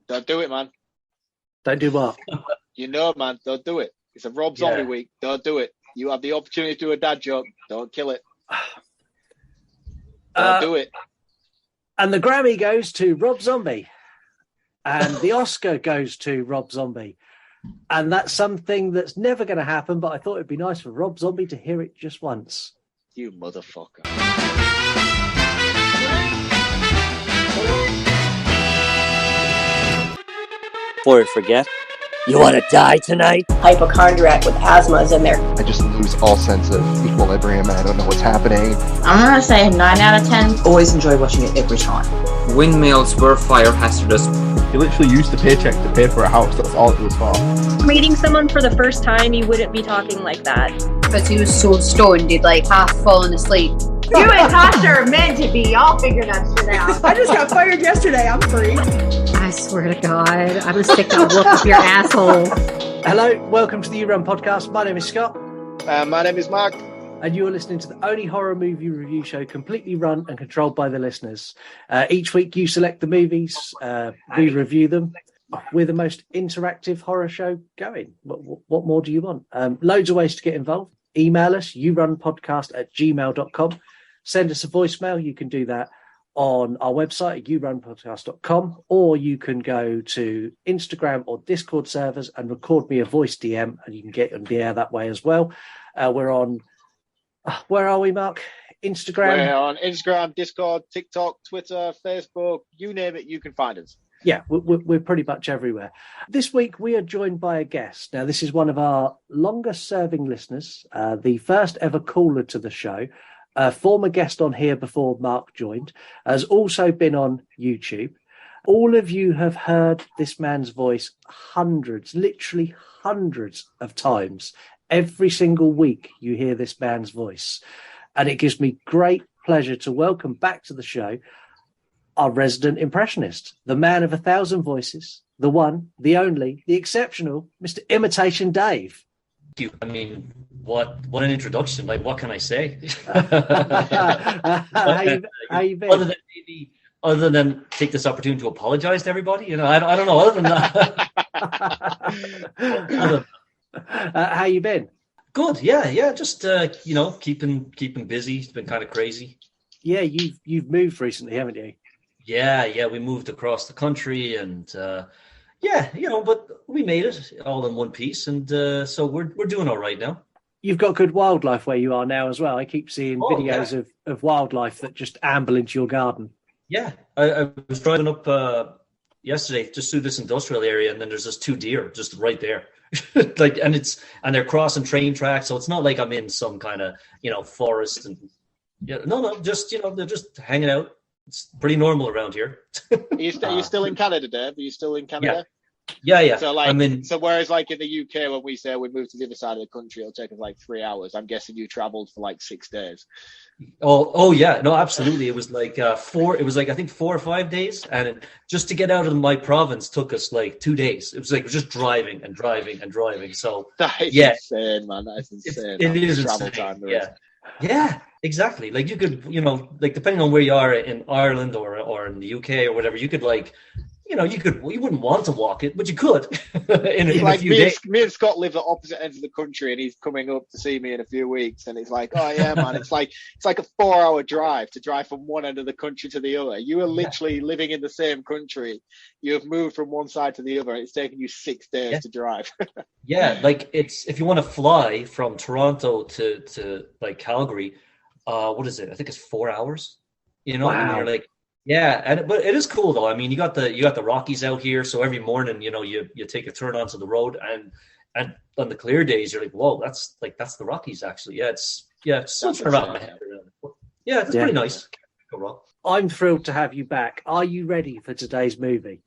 Don't do it, man. Don't do what? You know, man, don't do it. It's a Rob Zombie week. Don't do it. You have the opportunity to do a dad joke. Don't kill it. Don't do it. And the Grammy goes to Rob Zombie. And the Oscar goes to Rob Zombie. And that's something that's never going to happen, but I thought it'd be nice for Rob Zombie to hear it just once. You motherfucker. Before I forget, you want to die tonight? Hypochondriac with asthma is in there. I just lose all sense of equilibrium and I don't know what's happening. I'm going to say 9 out of 10. Always enjoy watching it every time. Windmills were fire hazardous. You literally used the paycheck to pay for a house. That's all it was for. Meeting someone for the first time, you wouldn't be talking like that. Because he was so stoned, he'd like half fallen asleep. You and Tasha are meant to be. Y'all figure that shit out. I just got fired yesterday. I'm free. I swear to God, I'm going to stick that whoop up your asshole. Hello, welcome to the You Run podcast. My name is Scott. My name is Marc. And you are listening to the only horror movie review show completely run and controlled by the listeners. Each week you select the movies, we review them. We're the most interactive horror show going. What more do you want? Loads of ways to get involved. Email us, yourunpodcast@gmail.com. Send us a voicemail. You can do that on our website at yourunpodcast.com, or you can go to Instagram or Discord servers and record me a voice DM, and you can get on the air that way as well. We're on... where are we, Marc? Instagram? We're on Instagram, Discord, TikTok, Twitter, Facebook, you name it, you can find us. Yeah, we're pretty much everywhere. This week, we are joined by a guest. Now, this is one of our longest-serving listeners, the first ever caller to the show, a former guest on here before Marc joined, has also been on YouTube. All of you have heard this man's voice hundreds, literally hundreds of times. Every single week you hear this man's voice. And it gives me great pleasure to welcome back to the show our resident impressionist, the man of 1,000 voices, the one, the only, the exceptional, Mr. Imitation Dave. Thank you. I mean, what an introduction. Like, what can I say? How you been? Other than take this opportunity to apologize to everybody, you know, I don't know. Other than that, how you been? Good, yeah. Just you know, keeping busy. It's been kind of crazy. Yeah, you've moved recently, haven't you? Yeah. We moved across the country, and yeah, you know, but we made it all in one piece, and so we're doing all right now. You've got good wildlife where you are now as well. I keep seeing videos of wildlife that just amble into your garden. Yeah, I was driving up yesterday just through this industrial area, and then there's just 2 deer just right there. Like, and they're crossing train tracks, so it's not like I'm in some kind of, you know, forest. And no, just, you know, they're just hanging out. It's pretty normal around here. Are you still in Canada, Dave? Are you still in Canada? Yeah. So whereas like in the UK, when we say we move to the other side of the country, it'll take us like 3 hours. I'm guessing you travelled for like 6 days. Oh yeah, no, absolutely. It was like I think 4 or 5 days, and just to get out of my province took us like 2 days. It was like just driving and driving and driving. So that is insane, man. That is insane. It is travel insane. Time. Yeah, exactly. Like you could, you know, like depending on where you are in Ireland or in the UK or whatever, you could like, you know, you wouldn't want to walk it, but you could in a few days. Me and Scott live at opposite ends of the country, and he's coming up to see me in a few weeks, and it's like, oh yeah, man, it's like a 4-hour drive to drive from one end of the country to the other. You are literally living in the same country. You have moved from one side to the other, and it's taken you 6 days to drive. Yeah, like if you want to fly from Toronto to like Calgary, what is it? I think it's 4 hours. You know, wow. And you're like. Yeah, but it is cool though. I mean, you got the Rockies out here, so every morning, you know, you take a turn onto the road, and on the clear days, you're like, whoa, that's the Rockies actually. Yeah, it's something around my head. Yeah, it's pretty nice. Go wrong. I'm thrilled to have you back. Are you ready for today's movie?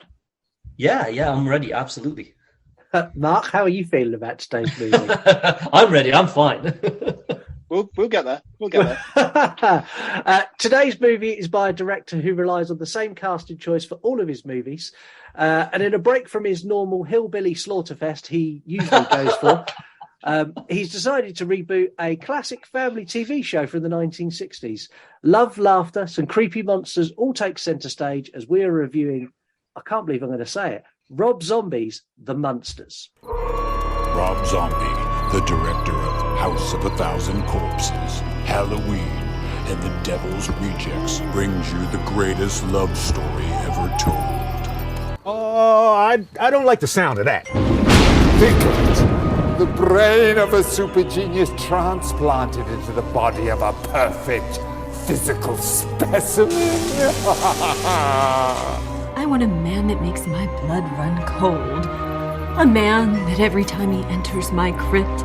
Yeah, I'm ready. Absolutely. Marc, how are you feeling about today's movie? I'm ready. I'm fine. We'll get there. Today's movie is by a director who relies on the same casting choice for all of his movies. And in a break from his normal hillbilly slaughterfest he usually goes for, he's decided to reboot a classic family TV show from the 1960s. Love, laughter, some creepy monsters all take centre stage as we are reviewing I can't believe I'm going to say it, Rob Zombie's The Munsters. Rob Zombie, the director of House of a Thousand Corpses, Halloween, and The Devil's Rejects, brings you the greatest love story ever told. Oh, I don't like the sound of that. Think of it. The brain of a super genius transplanted into the body of a perfect physical specimen. I want a man that makes my blood run cold. A man that every time he enters my crypt,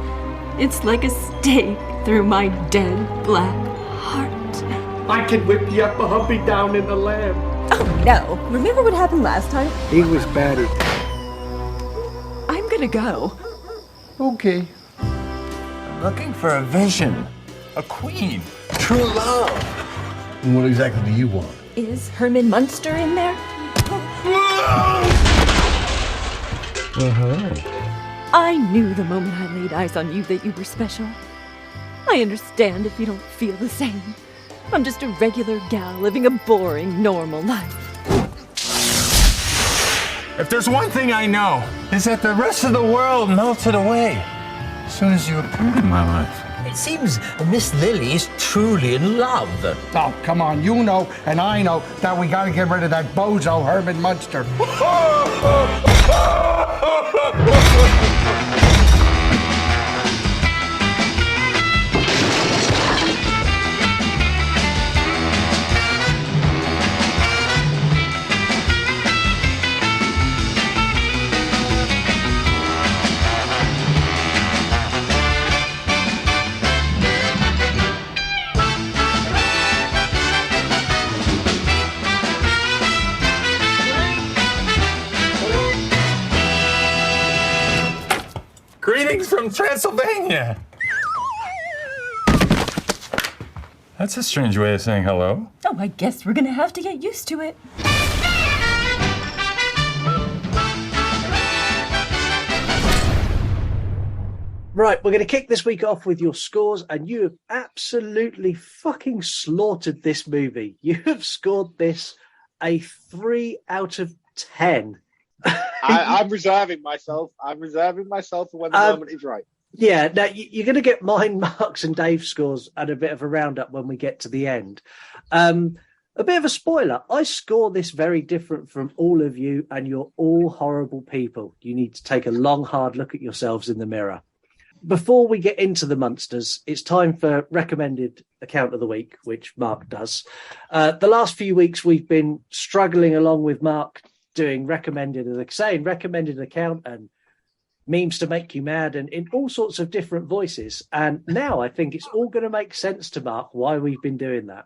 it's like a stake through my dead black heart. I can whip the upper humpy down in the lamb. Oh no, remember what happened last time? He was battered. I'm gonna go. Okay. I'm looking for a vision, a queen, true love. And what exactly do you want? Is Herman Munster in there? I knew the moment I laid eyes on you that you were special. I understand if you don't feel the same. I'm just a regular gal living a boring, normal life. If there's one thing I know, is that the rest of the world melted away as soon as you appeared in my life. It seems Miss Lily is truly in love. Oh, come on, you know and I know that we gotta get rid of that bozo Herman Munster. Greetings from Transylvania. That's a strange way of saying hello. Oh, I guess we're gonna have to get used to it. Right, we're going to kick this week off with your scores, and you have absolutely fucking slaughtered this movie. You have scored this a 3 out of 10. I'm reserving myself. I'm reserving myself for when the moment is right. Yeah, now you're going to get mine, Mark's, and Dave's scores and a bit of a roundup when we get to the end. A bit of a spoiler. I score this very different from all of you, and you're all horrible people. You need to take a long, hard look at yourselves in the mirror. Before we get into the Munsters, it's time for recommended account of the week, which Marc does. The last few weeks, we've been struggling along with Marc doing recommended account and memes to make you mad and in all sorts of different voices. And now I think it's all going to make sense to Marc why we've been doing that.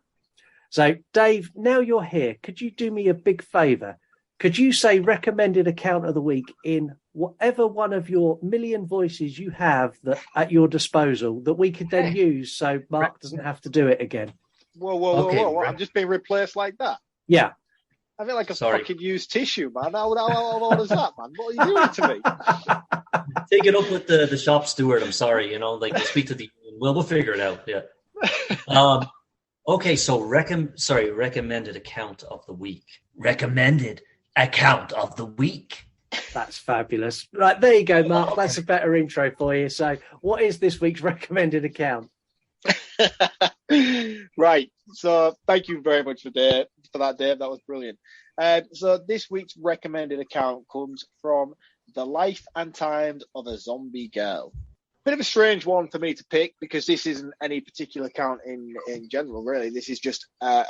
So, Dave, now you're here, could you do me a big favour? Could you say recommended account of the week in whatever one of your million voices you have that at your disposal that we could then use so Marc doesn't have to do it again? Whoa. I'm just being replaced like that? Yeah. I feel like a fucking used tissue, man. How is that, man? What are you doing to me? Take it up with the shop steward. I'm sorry, we'll speak to the we'll figure it out. Yeah. Okay, so recommended account of the week. Recommended account of the week. That's fabulous. Right, there you go, Marc. That's a better intro for you. So, what is this week's recommended account? Right. So, thank you very much for that, Dave. That was brilliant. So, this week's recommended account comes from The Life and Times of a Zombie Girl. Bit of a strange one for me to pick because this isn't any particular account in general, really. This is just a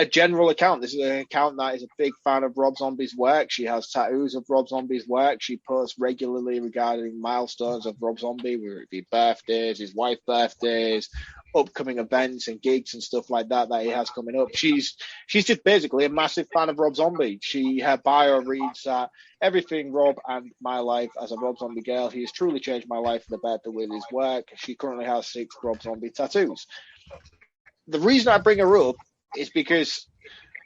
general account. This is an account that is a big fan of Rob Zombie's work. She has tattoos of Rob Zombie's work. She posts regularly regarding milestones of Rob Zombie, whether it be birthdays, his wife's birthdays, upcoming events and gigs and stuff like that he has coming up. She's just basically a massive fan of Rob Zombie. Her bio reads that everything Rob and my life as a Rob Zombie girl. He has truly changed my life for the better with his work. She currently has 6 Rob Zombie tattoos. The reason I bring her up is because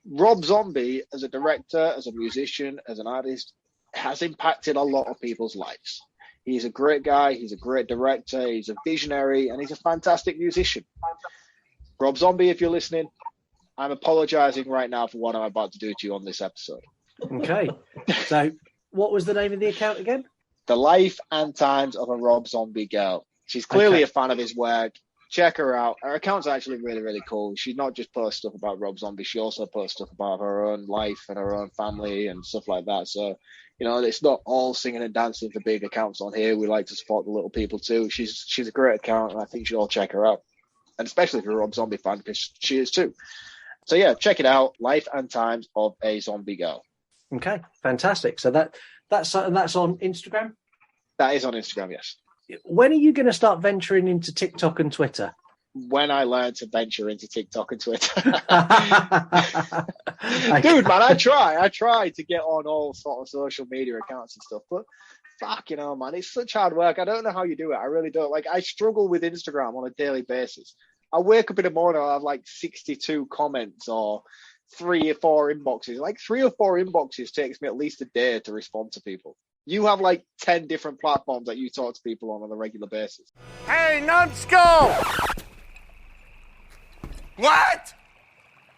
Rob Zombie, as a director, as a musician, as an artist, has impacted a lot of people's lives. He's a great guy, he's a great director, he's a visionary, and he's a fantastic musician. Rob Zombie, if you're listening, I'm apologizing right now for what I'm about to do to you on this episode. Okay. So, what was the name of the account again? The Life and Times of a Rob Zombie Girl. She's clearly a fan of his work. Check her out. Her account's actually really, really cool. She not just posts stuff about Rob Zombie, she also posts stuff about her own life and her own family and stuff like that. So, you know, it's not all singing and dancing for big accounts on here. We like to support the little people too. She's a great account, and I think you should all check her out. And especially if you're a Rob Zombie fan, because she is too. So yeah, check it out. Life and Times of a Zombie Girl. Okay, fantastic. So that's on Instagram? That is on Instagram, yes. When are you going to start venturing into TikTok and Twitter? When I learn to venture into TikTok and Twitter. Dude, man, I try to get on all sort of social media accounts and stuff, but fuck, you know, man, it's such hard work. I don't know how you do it. I really don't. Like, I struggle with Instagram on a daily basis. I wake up in the morning, I'll have like 62 comments or 3 or 4 inboxes. Like 3 or 4 inboxes takes me at least a day to respond to people. You have like 10 different platforms that you talk to people on a regular basis. Hey, numbskull! What?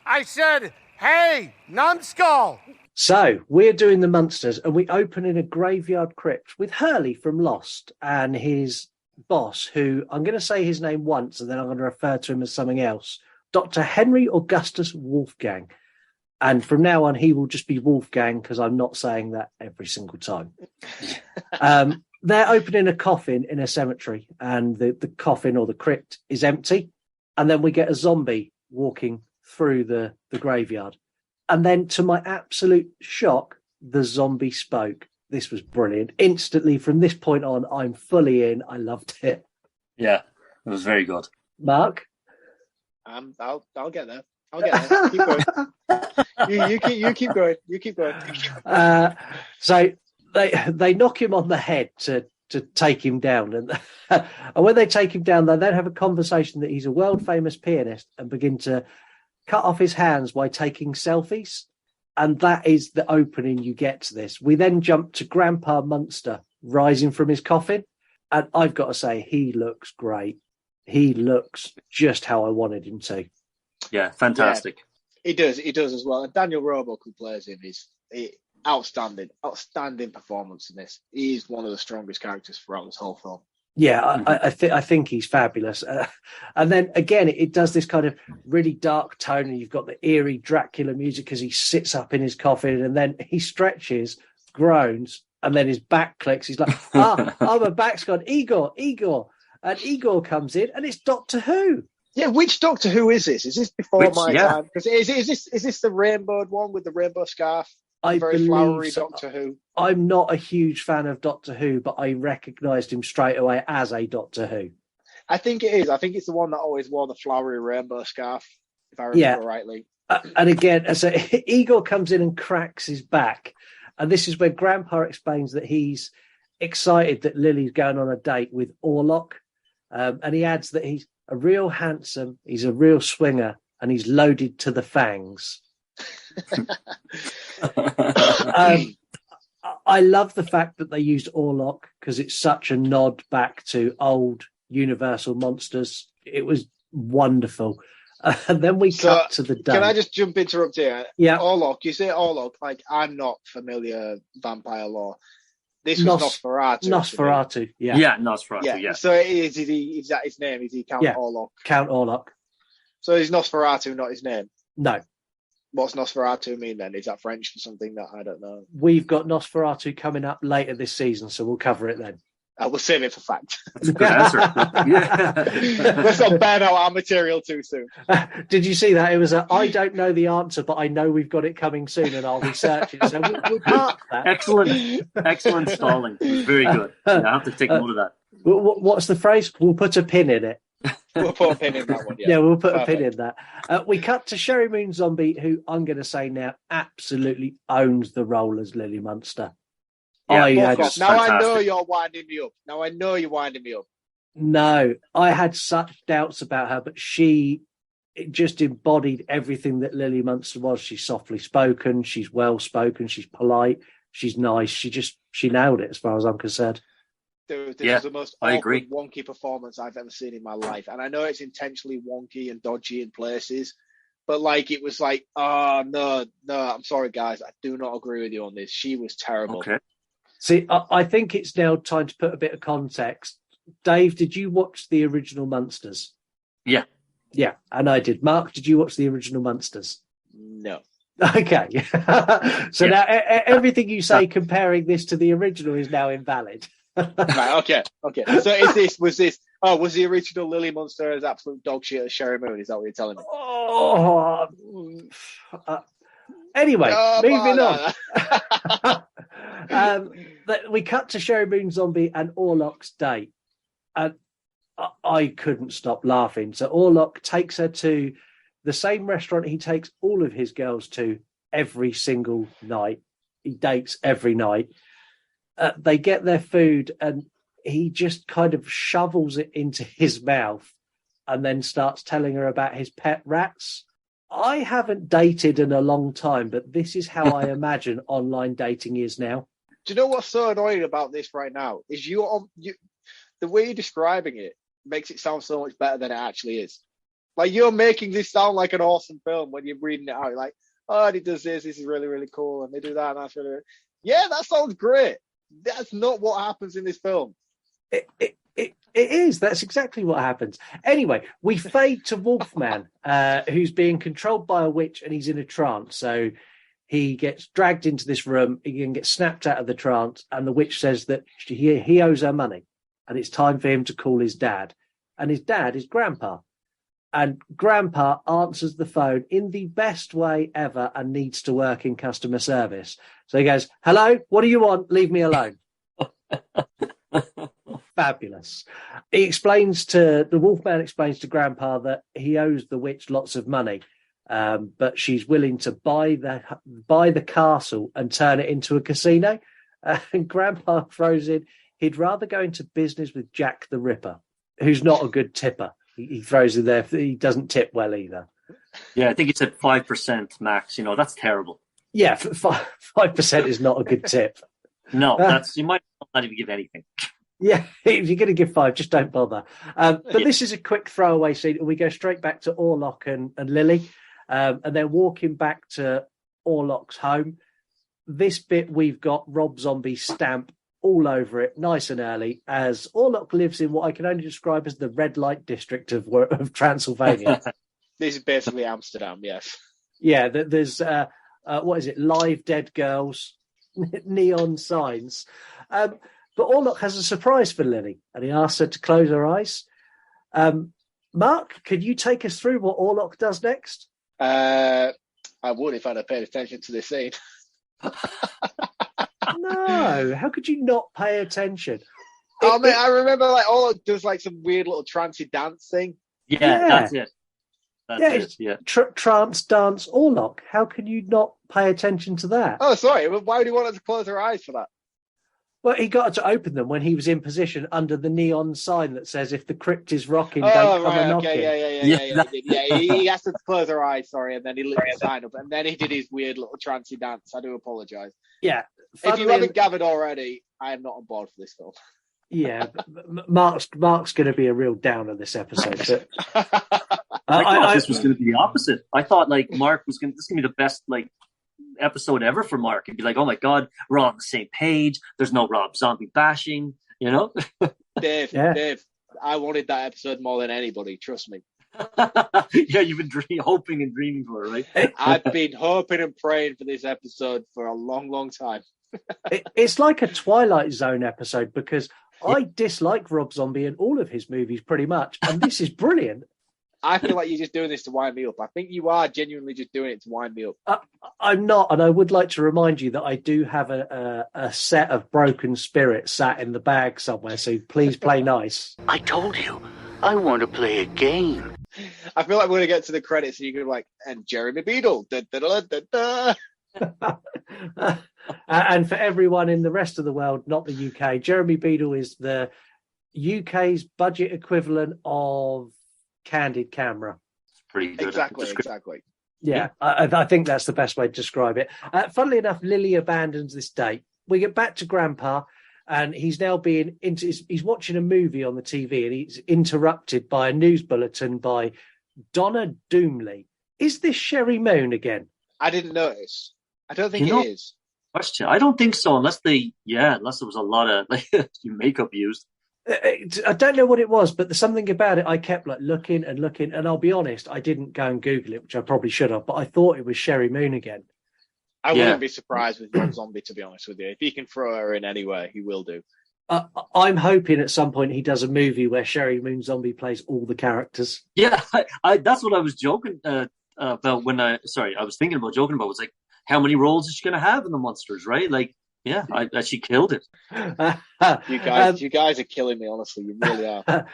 I said, hey, numbskull! So, we're doing the Munsters, and we open in a graveyard crypt with Hurley from Lost and his boss, who I'm going to say his name once, and then I'm going to refer to him as something else, Dr. Henry Augustus Wolfgang. And from now on, he will just be Wolfgang, because I'm not saying that every single time. They're opening a coffin in a cemetery, and the coffin or the crypt is empty. And then we get a zombie walking through the graveyard. And then, to my absolute shock, the zombie spoke. This was brilliant. Instantly, from this point on, I'm fully in. I loved it. Yeah, it was very good. Mark? I'll get there. I'll get there. Keep going. You keep going. You keep going. So they knock him on the head to take him down, and when they take him down, they then have a conversation that he's a world famous pianist and begin to cut off his hands by taking selfies, and that is the opening you get to this. We then jump to Grandpa Munster rising from his coffin, and I've got to say, he looks great. He looks just how I wanted him to. Yeah, fantastic. Yeah, he does as well. And Daniel Roebuck, who plays him, is outstanding performance in this. He's one of the strongest characters throughout this whole film. Yeah, I think he's fabulous. And then again, it does this kind of really dark tone, and you've got the eerie Dracula music as he sits up in his coffin, and then he stretches, groans, and then his back clicks. He's like, my back's gone. Igor. And Igor comes in, and it's Doctor Who. Yeah, which Doctor Who is this? Is this before my time? Because is this the rainbowed one with the rainbow scarf? I very flowery so. Doctor Who. I'm not a huge fan of Doctor Who, but I recognised him straight away as a Doctor Who. I think it is. I think it's the one that always wore the flowery rainbow scarf, if I remember rightly. And again, so Igor comes in and cracks his back. And this is where Grandpa explains that he's excited that Lily's going on a date with Orlok. And he adds that he's a real handsome, he's a real swinger, and he's loaded to the fangs. I love the fact that they used Orlok, because it's such a nod back to old Universal monsters. It was wonderful. And then we cut to the day. Can I just interrupt here? Yeah. Orlok, you say Orlok, like I'm not familiar vampire lore. This was Nosferatu. Nosferatu, yeah. Yeah, Nosferatu, yeah. So is that his name? Is he Count Orlok? Count Orlok. So is Nosferatu not his name? No. What's Nosferatu mean then? Is that French for something that I don't know? We've got Nosferatu coming up later this season, so we'll cover it then. I will save it for fact. That's a good answer. Let's not ban out our material too soon. Did you see that? It was I don't know the answer, but I know we've got it coming soon, and I'll research it. So we'll park that. Excellent stalling. It was very good. I have to take note of that. What's the phrase? We'll put a pin in it. We'll put a pin in that one. Yeah, we'll put a pin in that. We cut to Sherry Moon Zombie, who I'm going to say now absolutely owns the role as Lily Munster. Yeah, I know you're winding me up. Now I know you're winding me up. No, I had such doubts about her, but she just embodied everything that Lily Munster was. She's softly spoken, she's well spoken, she's polite, she's nice. She nailed it as far as I'm concerned. This was the most awkward, wonky performance I've ever seen in my life. And I know it's intentionally wonky and dodgy in places, But like, it was like, oh, no, I'm sorry, guys. I do not agree with you on this. She was terrible. Okay. See, I think it's now time to put a bit of context. Dave, did you watch the original Munsters? Yeah. Yeah, and I did. Mark, did you watch the original Munsters? No. Okay. So now everything you say comparing this to the original is now invalid. Right, okay. So was the original Lily Munster as absolute dog shit as Sherry Moon? Is that what you're telling me? Oh. Anyway, moving on. We cut to Sherry Moon Zombie and Orlok's date. And I couldn't stop laughing. So Orlok takes her to the same restaurant he takes all of his girls to every single night. He dates every night. They get their food and he just kind of shovels it into his mouth and then starts telling her about his pet rats. I haven't dated in a long time, but this is how I imagine online dating is now. Do you know what's so annoying about this right now? Is the way you're describing it makes it sound so much better than it actually is. Like, you're making this sound like an awesome film when you're reading it out. You're like, oh, and he does this is really, really cool, and they do that, and that's really, yeah, that sounds great. That's not what happens in this film. It is. That's exactly what happens. Anyway, we fade to Wolfman, who's being controlled by a witch, and he's in a trance. So he gets dragged into this room. He can get snapped out of the trance, and the witch says that he owes her money, and it's time for him to call his dad. And his dad is Grandpa. And Grandpa answers the phone in the best way ever and needs to work in customer service. So he goes, hello, what do you want? Leave me alone. Fabulous. The Wolfman explains to Grandpa that he owes the witch lots of money, but she's willing to buy the castle and turn it into a casino. And Grandpa throws in, he'd rather go into business with Jack the Ripper, who's not a good tipper. He throws in there. He doesn't tip well either. Yeah, I think it's at 5% max. That's terrible. Yeah, 5% is not a good tip. No, you might not even give anything. Yeah, if you're going to give 5, just don't bother. But this is a quick throwaway scene. We go straight back to Orlok and Lily, and they're walking back to Orlok's home. This bit, we've got Rob Zombie's stamp all over it, nice and early, as Orlok lives in what I can only describe as the red light district of Transylvania. This is basically Amsterdam, yes. Yeah, there's, what is it, live dead girls, neon signs. But Orlok has a surprise for Lily, and he asks her to close her eyes. Mark, could you take us through what Orlok does next? I would if I'd have paid attention to this scene. No, how could you not pay attention? I remember Orlok does some weird little trancey dance thing. Yeah, that's it. That's it. Trance dance Orlok. How can you not pay attention to that? Oh, sorry. Why would he want her to close her eyes for that? Well, he got her to open them when he was in position under the neon sign that says, if the crypt is rocking, don't come a knocking. Yeah. He asked her to close her eyes, sorry, and then he lit the sign up, and then he did his weird little trancey dance. I do apologise. Yeah. If you haven't gathered already, I am not on board for this film. Yeah, Mark's going to be a real downer this episode. But I thought this was going to be the opposite. I thought Mark was going. This is going to be the best episode ever for Mark. He'd be like, "Oh my god, we're all on the same page. There's no Rob Zombie bashing." Dave, I wanted that episode more than anybody. Trust me. Yeah, you've been hoping and dreaming for it, right? I've been hoping and praying for this episode for a long, long time. It's like a Twilight Zone episode because I dislike Rob Zombie in all of his movies pretty much, and this is brilliant. I feel like you're just doing this to wind me up. I think you are genuinely just doing it to wind me up. I'm not, and I would like to remind you that I do have a set of Broken Spirit sat in the bag somewhere, so please play nice. I told you, I want to play a game. I feel like we're going to get to the credits and you're going to be like, and Jeremy Beadle. Da, da, da, da, da. And for everyone in the rest of the world, not the UK, Jeremy Beadle is the UK's budget equivalent of Candid Camera. It's pretty good. Exactly. Yeah, I think that's the best way to describe it. Funnily enough, Lily abandons this date. We get back to Grandpa, and he's now he's watching a movie on the TV, and he's interrupted by a news bulletin by Donna Doomley, Is this Sherry Moon again? I didn't notice. I don't think it is. Question. I don't think so, unless there was a lot of makeup used. I don't know what it was, but there's something about it. I kept looking, and I'll be honest, I didn't go and Google it, which I probably should have, but I thought it was Sherry Moon again. I wouldn't be surprised with Rob Zombie, to be honest with you. If he can throw her in anywhere, he will do. I'm hoping at some point he does a movie where Sherry Moon Zombie plays all the characters. Yeah, that's what I was joking about when I was thinking about joking about. Was like, how many roles is she going to have in the Munsters, right? Like, yeah, she killed it. You guys are killing me, honestly. You really are.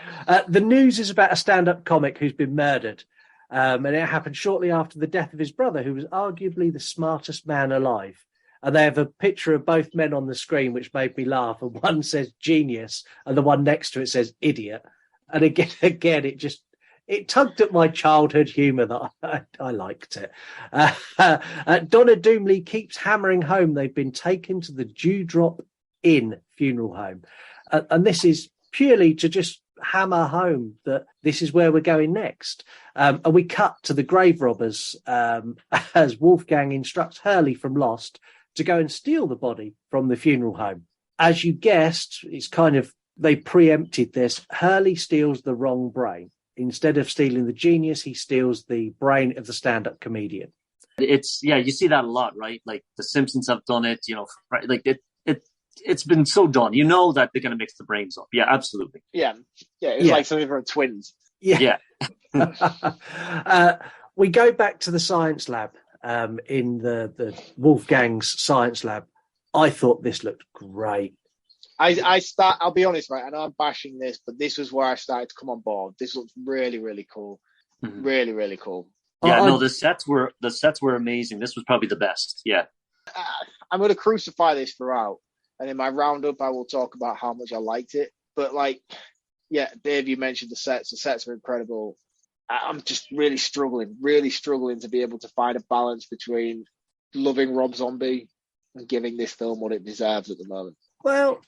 The news is about a stand-up comic who's been murdered. And it happened shortly after the death of his brother, who was arguably the smartest man alive. And they have a picture of both men on the screen, which made me laugh. And one says genius, and the one next to it says idiot. And again, it tugged at my childhood humour that I liked it. Donna Doomley keeps hammering home they've been taken to the Dewdrop Inn funeral home. And this is purely to just hammer home that this is where we're going next. And we cut to the grave robbers as Wolfgang instructs Hurley from Lost to go and steal the body from the funeral home. As you guessed, it's they preempted this. Hurley steals the wrong brain. Instead of stealing the genius, he steals the brain of the stand-up comedian. You see that a lot, right? Like the Simpsons have done it, right? Like it's been so done. You know that they're going to mix the brains up. Yeah, absolutely. Yeah. It's like something from twins. Yeah. We go back to the science lab in the Wolfgang's science lab. I thought this looked great. I'll be honest, right? I know I'm bashing this, but this was where I started to come on board. This looks really, really cool. Mm-hmm. Really, really cool. Yeah, the sets were amazing. This was probably the best. Yeah. I'm going to crucify this throughout. And in my roundup, I will talk about how much I liked it. But Dave, you mentioned the sets. The sets are incredible. I'm just really struggling to be able to find a balance between loving Rob Zombie and giving this film what it deserves at the moment. Well,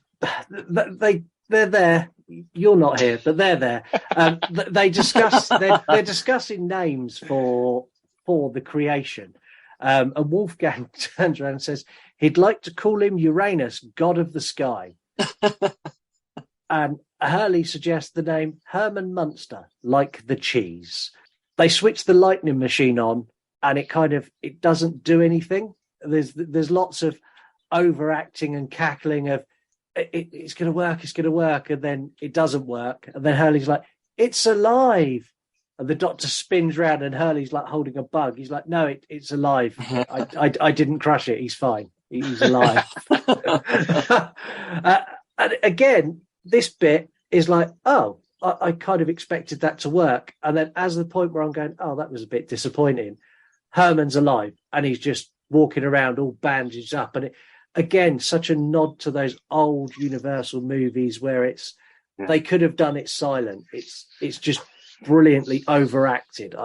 they're there. You're not here, but they're there. They're discussing names for the creation. And Wolfgang turns around and says he'd like to call him Uranus, god of the sky. And Hurley suggests the name Herman Munster, like the cheese. They switch the lightning machine on, and it doesn't do anything. There's lots of overacting and cackling of it's going to work, and then it doesn't work. And then Hurley's like, it's alive. And the doctor spins round and Hurley's like holding a bug. He's like, no, it's alive. I didn't crush it. He's fine. He's alive. And again, this bit is like, oh, I kind of expected that to work. And then as the point where I'm going, oh, that was a bit disappointing. Herman's alive and he's just walking around all bandaged up. And again, such a nod to those old Universal movies where they could have done it silent. It's just brilliantly overacted.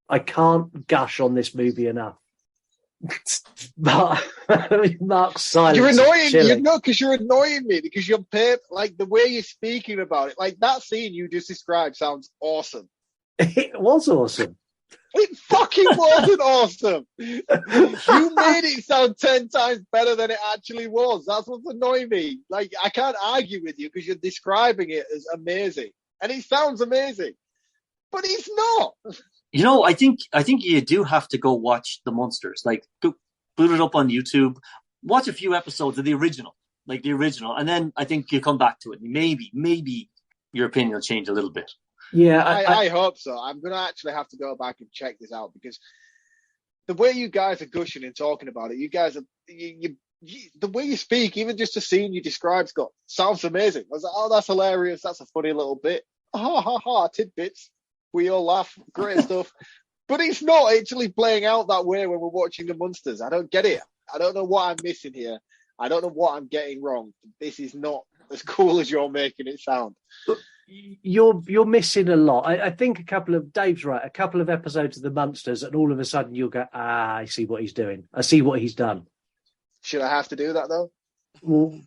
I can't gush on this movie enough. Marc's silence. You're annoying. Because you're annoying me. Because you're like the way you're speaking about it. Like that scene you just described sounds awesome. It was awesome. It fucking wasn't awesome. You made it sound 10 times better than it actually was. That's what's annoying me. Like I can't argue with you because you're describing it as amazing. And it sounds amazing, but it's not. I think you do have to go watch the Munsters. Like, go boot it up on YouTube, watch a few episodes of the original, and then I think you come back to it. Maybe your opinion will change a little bit. Yeah, I hope so. I'm going to actually have to go back and check this out because the way you guys are gushing and talking about it, you guys are the way you speak, even just the scene you described, Scott, sounds amazing. I was like, oh, that's hilarious. That's a funny little bit. Ha ha ha, tidbits. We all laugh. Great stuff. But it's not actually playing out that way when we're watching the Munsters. I don't get it. I don't know what I'm missing here. I don't know what I'm getting wrong. This is not as cool as you're making it sound. You're missing a lot. I think Dave's right. A couple of episodes of the Munsters, and all of a sudden you'll go, I see what he's doing. I see what he's done. Should I have to do that though? Well,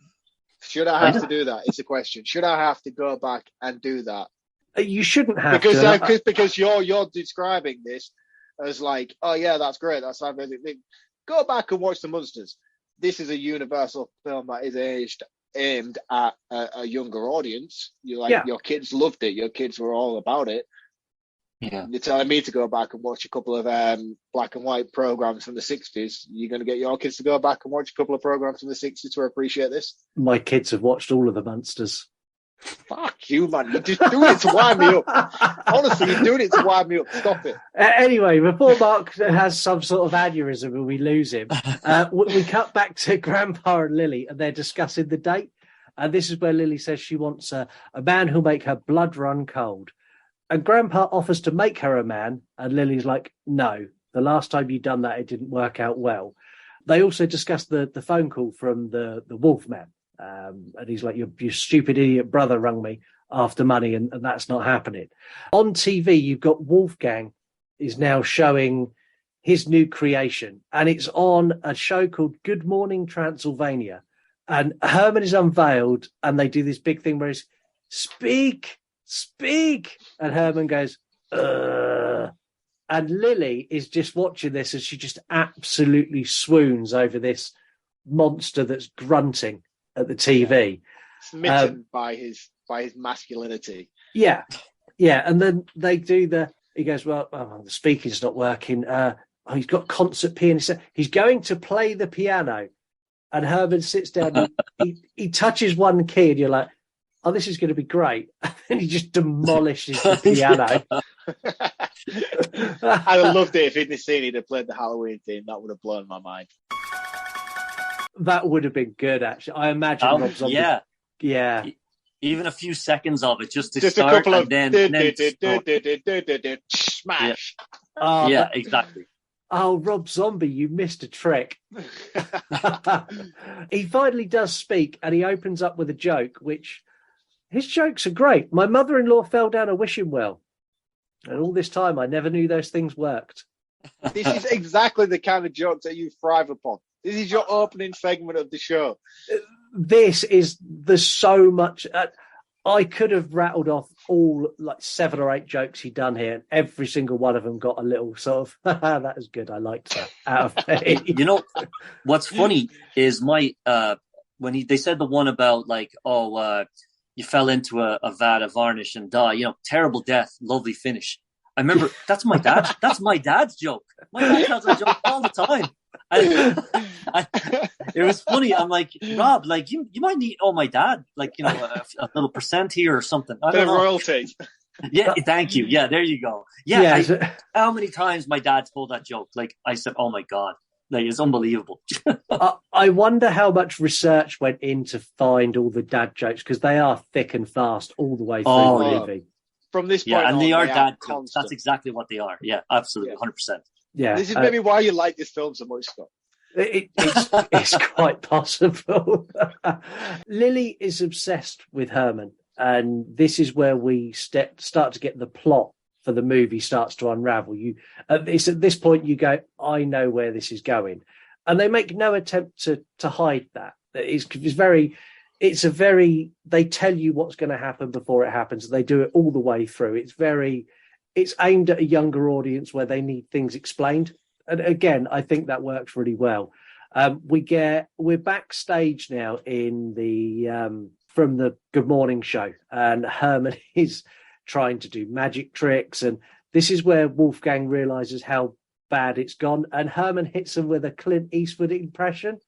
should I have to do that? It's a question. Should I have to go back and do that? You shouldn't have to. Because you're describing this as like, oh yeah, that's great, that's amazing. Go back and watch the Munsters. This is a universal film that is aimed at a younger audience. Your kids loved it. Your kids were all about it. Yeah. You're telling me to go back and watch a couple of black and white programs from the 60s. You're going to get your kids to go back and watch a couple of programs from the 60s to appreciate this? My kids have watched all of the Munsters. Fuck you, man. You're just doing it to wind me up. Honestly, you're doing it to wind me up. Stop it. Anyway, before Marc has some sort of aneurysm and we lose him, we cut back to Grandpa and Lily, and they're discussing the date. And this is where Lily says she wants a man who'll make her blood run cold. And Grandpa offers to make her a man, and Lily's like, no, the last time you done that, it didn't work out well. They also discuss the phone call from the Wolfman. And he's like, your stupid idiot brother rung me after money, and that's not happening. On TV, you've got Wolfgang is now showing his new creation, and it's on a show called Good Morning Transylvania. And Herman is unveiled, and they do this big thing where he's, speak, and Herman goes, and Lily is just watching this, and she just absolutely swoons over this monster that's grunting at the TV, smitten by his masculinity. Yeah, and then they do he goes, well, the speaking's not working. He's got concert pianist. He's going to play the piano, and Herman sits down. And he touches one key, and you're like, oh, this is going to be great. And he just demolishes the piano. I'd have loved it if in this scene he'd have played the Halloween theme. That would have blown my mind. That would have been good, actually. I imagine Rob Zombie. Yeah. Even a few seconds of it, just a start, couple of and then smash. Yeah, exactly. Oh, Rob Zombie, you missed a trick. He finally does speak, and he opens up with a joke, which his jokes are great. My mother-in-law fell down a wishing well, and all this time I never knew those things worked. This is exactly the kind of jokes that you thrive upon. This is your opening segment of the show. There's so much. I could have rattled off all like 7 or 8 jokes he'd done here, and every single one of them got a little sort of, that was good. I liked that out of me. You know, what's funny is when they said the one about like, you fell into a vat of varnish and die, terrible death, lovely finish. I remember that's my dad. That's my dad's joke. My dad tells that joke all the time. It was funny. I'm like, Rob, like you might need my dad, like a little % here or something. I don't know. Royalty. Yeah, thank you. Yeah, there you go. Yeah, how many times my dad told that joke? Like I said, oh my god, like it's unbelievable. I wonder how much research went in to find all the dad jokes, because they are thick and fast all the way through the movie. From this point and on, they are dad jokes. That's exactly what they are. Yeah, absolutely, 100%. Yeah, this is maybe why you like this film so much, Scott. It's quite possible. Lily is obsessed with Herman, and this is where we start to get the plot for the movie starts to unravel. It's at this point you go, I know where this is going, and they make no attempt to hide that. They tell you what's going to happen before it happens. They do it all the way through. It's aimed at a younger audience where they need things explained. And again, I think that works really well. We're backstage now in from the Good Morning show, and Herman is trying to do magic tricks. And this is where Wolfgang realizes how bad it's gone. And Herman hits him with a Clint Eastwood impression.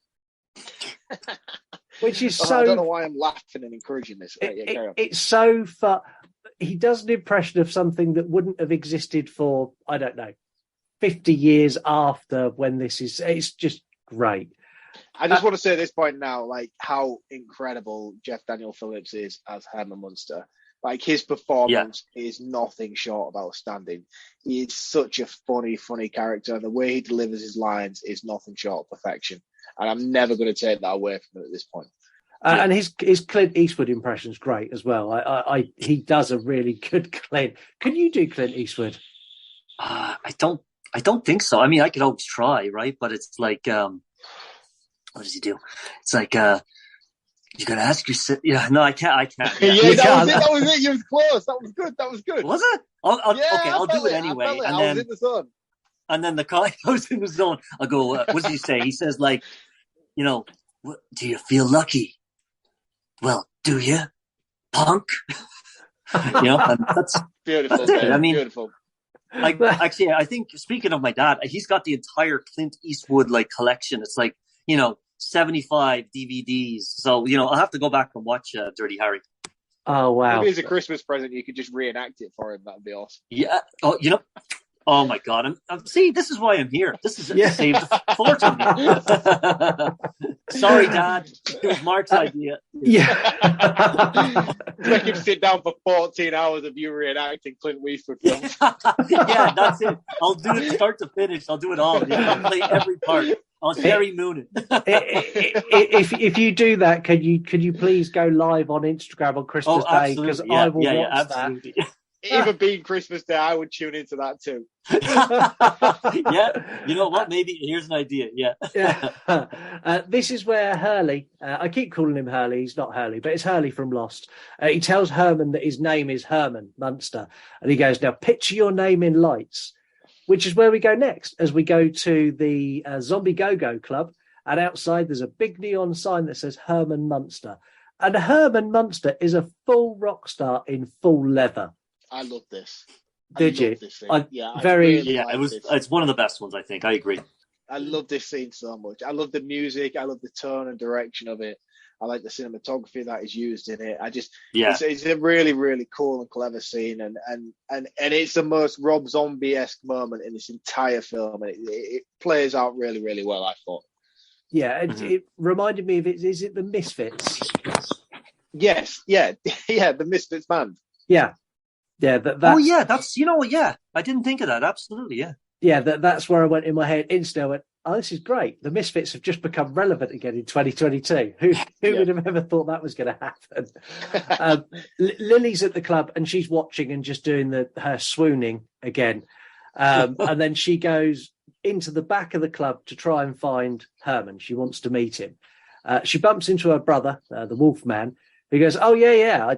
Which is so. I don't know why I'm laughing and encouraging this. It's so fun. He does an impression of something that wouldn't have existed for, I don't know, 50 years after when this is. It's just great. I just want to say at this point now, like how incredible Jeff Daniel Phillips is as Herman Munster. Like his performance is nothing short of outstanding. He is such a funny character. The way he delivers his lines is nothing short of perfection. And I'm never going to take that away from him at this point. And his Clint Eastwood impression is great as well. He does a really good Clint. Can you do Clint Eastwood? I don't think so. I mean, I could always try, right? But it's like, what does he do? It's like, you gotta ask yourself. Yeah, no, I can't. Yeah, that was it. You was close. That was good. Was it? Okay, I'll do it anyway. I was in the zone. And then the guy goes in the zone. I go, what does he say? He says, like, do you feel lucky? Well, do you, punk? And that's beautiful. That's it. I mean, beautiful. Actually, I think, speaking of my dad, he's got the entire Clint Eastwood collection. It's 75 DVDs. So I'll have to go back and watch Dirty Harry. Oh wow! Maybe as a Christmas present, you could just reenact it for him. That'd be awesome. Yeah. Oh, oh my God! See, this is why I'm here. This is saved a fortune. Sorry, Dad. It was Mark's idea. Yeah. It's like you sit down for 14 hours of you reenacting Clint Eastwood films. Yeah, that's it. I'll do it start to finish. I'll do it all. I'll play every part. I'll Sherry Moonin. If you do that, could you please go live on Instagram on Christmas Day? Because I will watch that. Even being Christmas Day, I would tune into that too. Yeah, you know what? Maybe here's an idea. Yeah. This is where Hurley, I keep calling him Hurley, he's not Hurley, but it's Hurley from Lost. He tells Herman that his name is Herman Munster. And he goes, now picture your name in lights, which is where we go next, as we go to the Zombie Go-Go Club. And outside there's a big neon sign that says Herman Munster. And Herman Munster is a full rock star in full leather. I love this. Did you? It's one of the best ones, I think. I agree. I love this scene so much. I love the music. I love the tone and direction of it. I like the cinematography that is used in it. It's a really, really cool and clever scene, and it's the most Rob Zombie-esque moment in this entire film, and it plays out really, really well, I thought. Yeah, it reminded me of it. Is it the Misfits? Yes, yeah, the Misfits band. Yeah. Yeah, oh yeah, that's I didn't think of that. Absolutely, yeah. Yeah, that's where I went in my head. Instantly, I went, oh, this is great. The Misfits have just become relevant again in 2022. Who would have ever thought that was going to happen? Lily's at the club and she's watching and just doing her swooning again, and then she goes into the back of the club to try and find Herman. She wants to meet him. She bumps into her brother, the Wolfman. He goes, oh, yeah,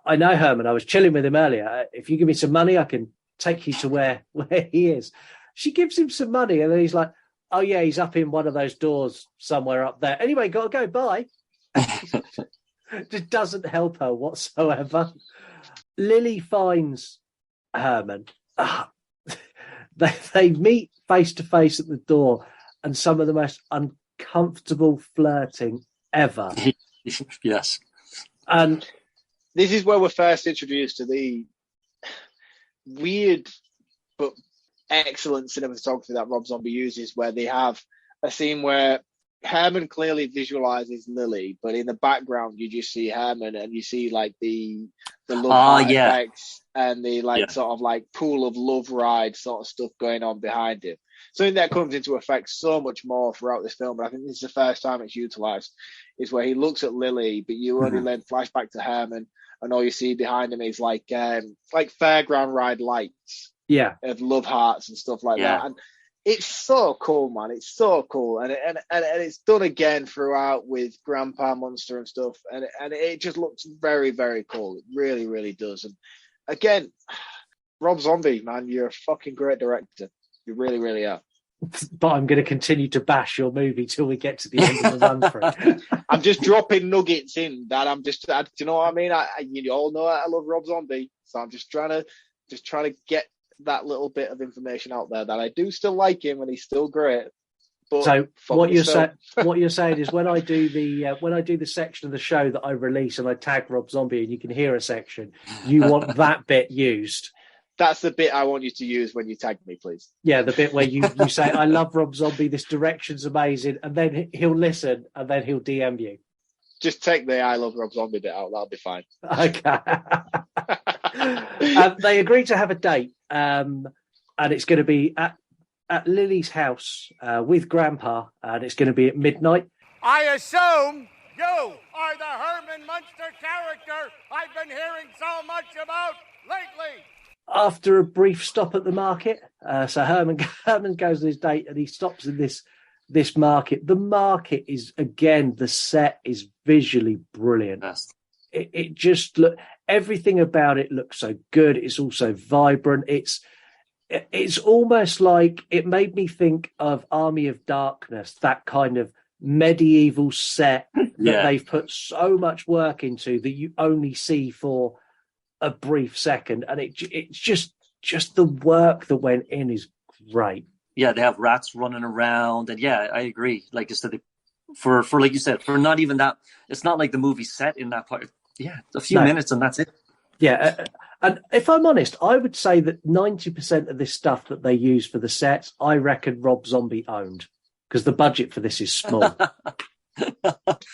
I know Herman. I was chilling with him earlier. If you give me some money, I can take you to where he is. She gives him some money, and then he's like, oh, yeah, he's up in one of those doors somewhere up there. Anyway, got to go, bye. Just doesn't help her whatsoever. Lily finds Herman. They meet face-to-face at the door, and some of the most uncomfortable flirting ever. Yes. And this is where we're first introduced to the weird but excellent cinematography that Rob Zombie uses, where they have a scene where Herman clearly visualizes Lily, but in the background you just see Herman and you see the love effects and the sort of pool of love ride sort of stuff going on behind him. Something that comes into effect so much more throughout this film, but I think this is the first time it's utilized, is where he looks at Lily, but you only then flash back to Herman, and all you see behind him is fairground ride lights, of love hearts and stuff like that. And it's so cool, man. It's so cool, and it's done again throughout with Grandpa Munster and stuff, and it just looks very, very cool. It really, really does. And again, Rob Zombie, man, you're a fucking great director. You really, really are. But I'm going to continue to bash your movie till we get to the end of the run through. I'm just dropping nuggets in that do you know what I mean? You all know I love Rob Zombie, so I'm just trying to get that little bit of information out there that I do still like him and he's still great. But so what you're saying is when I do the section of the show that I release and I tag Rob Zombie and you can hear a section, you want that bit used. That's the bit I want you to use when you tag me, please. Yeah, the bit where you say, I love Rob Zombie, this direction's amazing, and then he'll listen, and then he'll DM you. Just take the I love Rob Zombie bit out, that'll be fine. Okay. They agreed to have a date, and it's going to be at Lily's house with Grandpa, and it's going to be at midnight. I assume you are the Herman Munster character I've been hearing so much about lately. After a brief stop at the market, so Herman goes on his date and he stops in this market. The market is, again, the set is visually brilliant. Yes. It just everything about it looks so good. It's also vibrant. It's almost like it made me think of Army of Darkness, that kind of medieval set that they've put so much work into that you only see for a brief second, and it's just the work that went in is great. Yeah, they have rats running around, and I agree. Like I said, for like you said, for not even that, it's not like the movie set in that part. Yeah, a few minutes and that's it. Yeah, and if I'm honest, I would say that 90% of this stuff that they use for the sets, I reckon Rob Zombie owned, because the budget for this is small.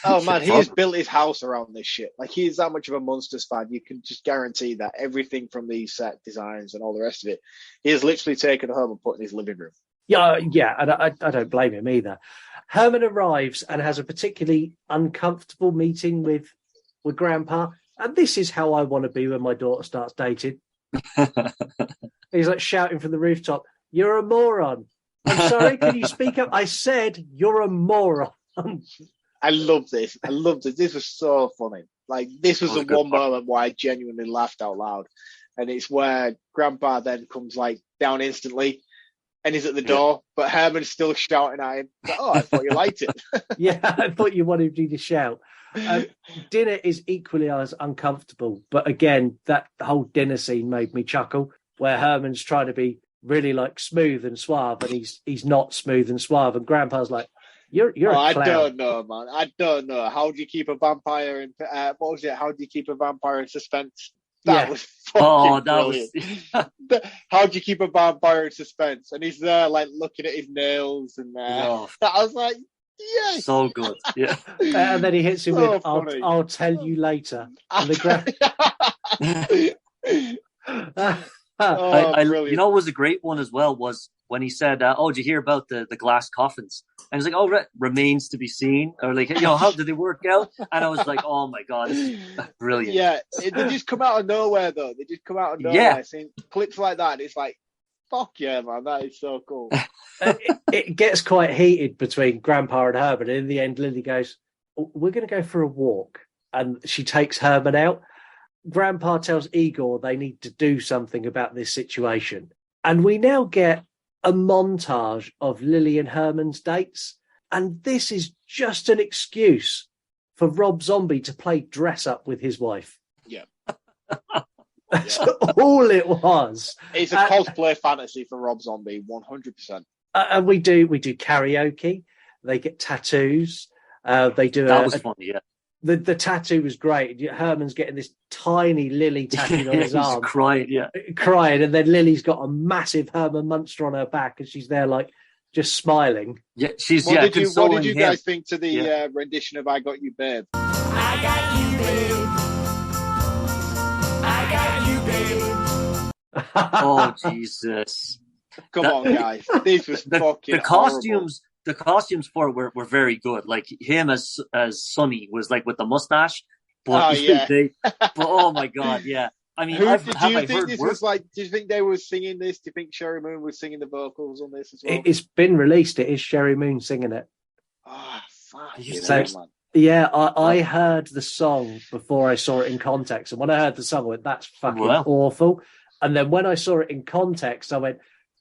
Oh man, he has built his house around this shit. Like, he's that much of a Munsters fan. You can just guarantee that everything from these set designs and all the rest of it, he has literally taken home and put in his living room. Yeah, and I don't blame him either. Herman arrives and has a particularly uncomfortable meeting with Grandpa. And this is how I want to be when my daughter starts dating. He's like shouting from the rooftop, "You're a moron. I'm sorry, can you speak up? I said you're a moron." I love this. This was so funny. Like, this was the one moment where I genuinely laughed out loud. And it's where Grandpa then comes like down instantly and he's at the door, but Herman's still shouting at him. Like, "Oh, I thought you liked it." Yeah, I thought you wanted me to shout. Dinner is equally as uncomfortable, but again, that whole dinner scene made me chuckle, where Herman's trying to be really like smooth and suave, and he's not smooth and suave, and Grandpa's like, "You're a clown." I don't know, man. I don't know. How do you keep a vampire in? What was it? How do you keep a vampire in suspense? That was fucking brilliant. How do you keep a vampire in suspense? And he's there, like, looking at his nails, and I was like, yes, so good. Yeah. And then he hits him with, I'll tell you later. And the you know, it was a great one as well was when he said, "Oh, did you hear about the glass coffins?" And he's like, "Oh, remains to be seen," or like, "How did they work out?" And I was like, "Oh my god, this is brilliant." Yeah, they just come out of nowhere though. They just come out of nowhere. Yeah. Seeing clips like that, and it's like, fuck yeah, man, that is so cool. It gets quite heated between Grandpa and Herman, and in the end, Lily goes, "We're going to go for a walk," and she takes Herman out. Grandpa tells Igor they need to do something about this situation, and we now get a montage of Lily and Herman's dates, and this is just an excuse for Rob Zombie to play dress up with his wife. Yeah. That's all it was. It's a cosplay fantasy for Rob Zombie, 100%. And we do karaoke. They get tattoos. They do that was funny, yeah. The tattoo was great. Herman's getting this tiny Lily tattooed on his arm. Crying, and then Lily's got a massive Herman Munster on her back, and she's there like just smiling. Yeah, she's What did you guys think to the rendition of "I Got You, Babe"? I got you, babe. I got you, babe. Oh Jesus! Come on, guys. This was fucking the costumes. The costumes for it were very good. Like him as Sonny was like with the mustache. But but oh my god, yeah. I mean, do you think they were singing this? Do you think Sherry Moon was singing the vocals on this as well? It's been released. It is Sherry Moon singing it. Oh, fuck. Man. Yeah, I heard the song before I saw it in context. And when I heard the song, I went, "That's fucking awful." And then when I saw it in context, I went,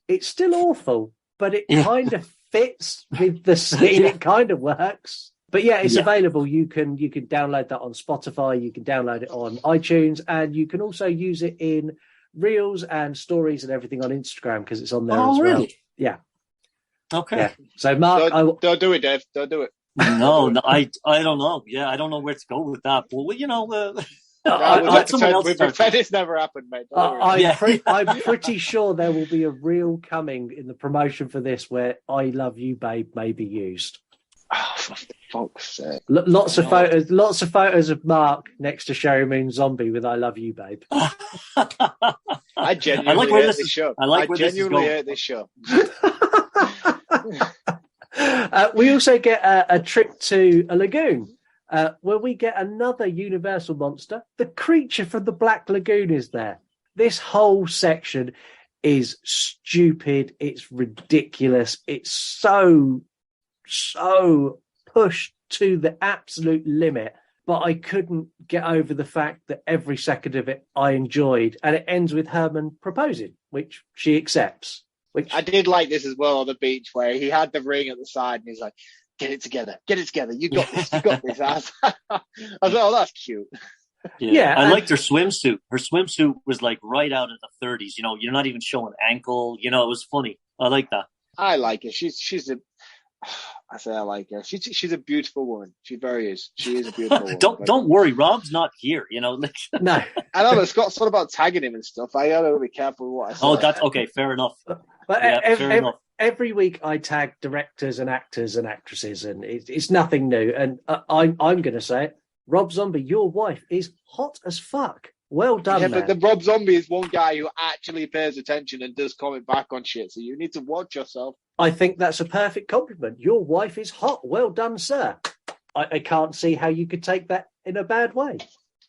"It's still awful, but it kind of fits with the scene." It kind of works. But yeah, it's available. You can download that on Spotify, you can download it on iTunes, and you can also use it in Reels and stories and everything on Instagram because it's on there as well. Really? Yeah. Okay. Yeah. So Mark, don't do it, Dave. Don't do it. No, I don't know. Yeah, I don't know where to go with that. But we've pretend it's never happened, mate. I'm pretty sure there will be a reel coming in the promotion for this where "I Love You, Babe" may be used. Oh, for fuck's sake. Lots of photos of Mark next to Sherry Moon Zombie with "I Love You, Babe." I genuinely hate this show. I genuinely hate this show. We also get a trip to a lagoon where we get another Universal monster. The creature from the Black Lagoon is there. This whole section is stupid. It's ridiculous. It's so pushed to the absolute limit. But I couldn't get over the fact that every second of it I enjoyed. And it ends with Herman proposing. which she accepts. Which I did like this as well on the beach where he had the ring at the side and he's like, get it together. You got this. I was like, oh, that's cute. Yeah, I liked her swimsuit. Her swimsuit was like right out of the 30s. You know, you're not even showing ankle. You know, it was funny. I like that. I like her. I like her. She's a beautiful woman. She very is. She is a beautiful woman. Don't worry, Rob's not here. You know, no. I know, but Scott's thought about tagging him and stuff. I gotta be careful what I say. Oh, that's okay. Fair enough. But fair enough. Every week I tag directors and actors and actresses, and it's nothing new. And I'm going to say it. Rob Zombie, your wife is hot as fuck. Well done, man. But the Rob Zombie is one guy who actually pays attention and does comment back on shit. So you need to watch yourself. I think that's a perfect compliment. Your wife is hot. Well done, sir. I can't see how you could take that in a bad way.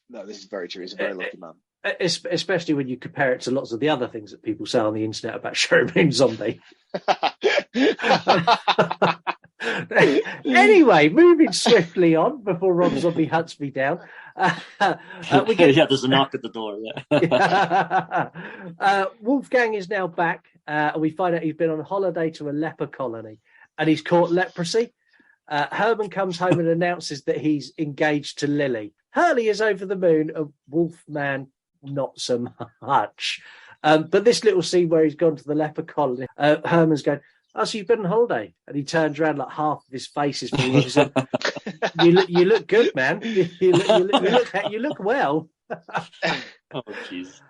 No, this is very true. He's a very lucky man. Especially when you compare it to lots of the other things that people say on the internet about Sherry Moon Zombie. Anyway, moving swiftly on before Rob Zombie hunts me down. There's a knock at the door. Yeah. Wolfgang is now back. We find out he's been on holiday to a leper colony and he's caught leprosy. Herman comes home and announces that he's engaged to Lily. Hurley is over the moon, and Wolfman not so much. But this little scene where he's gone to the leper colony, Herman's going, "Oh, so you've been on holiday?" And he turns around, like half of his face is falling off. Like, you look good, man. You look well. Oh, jeez.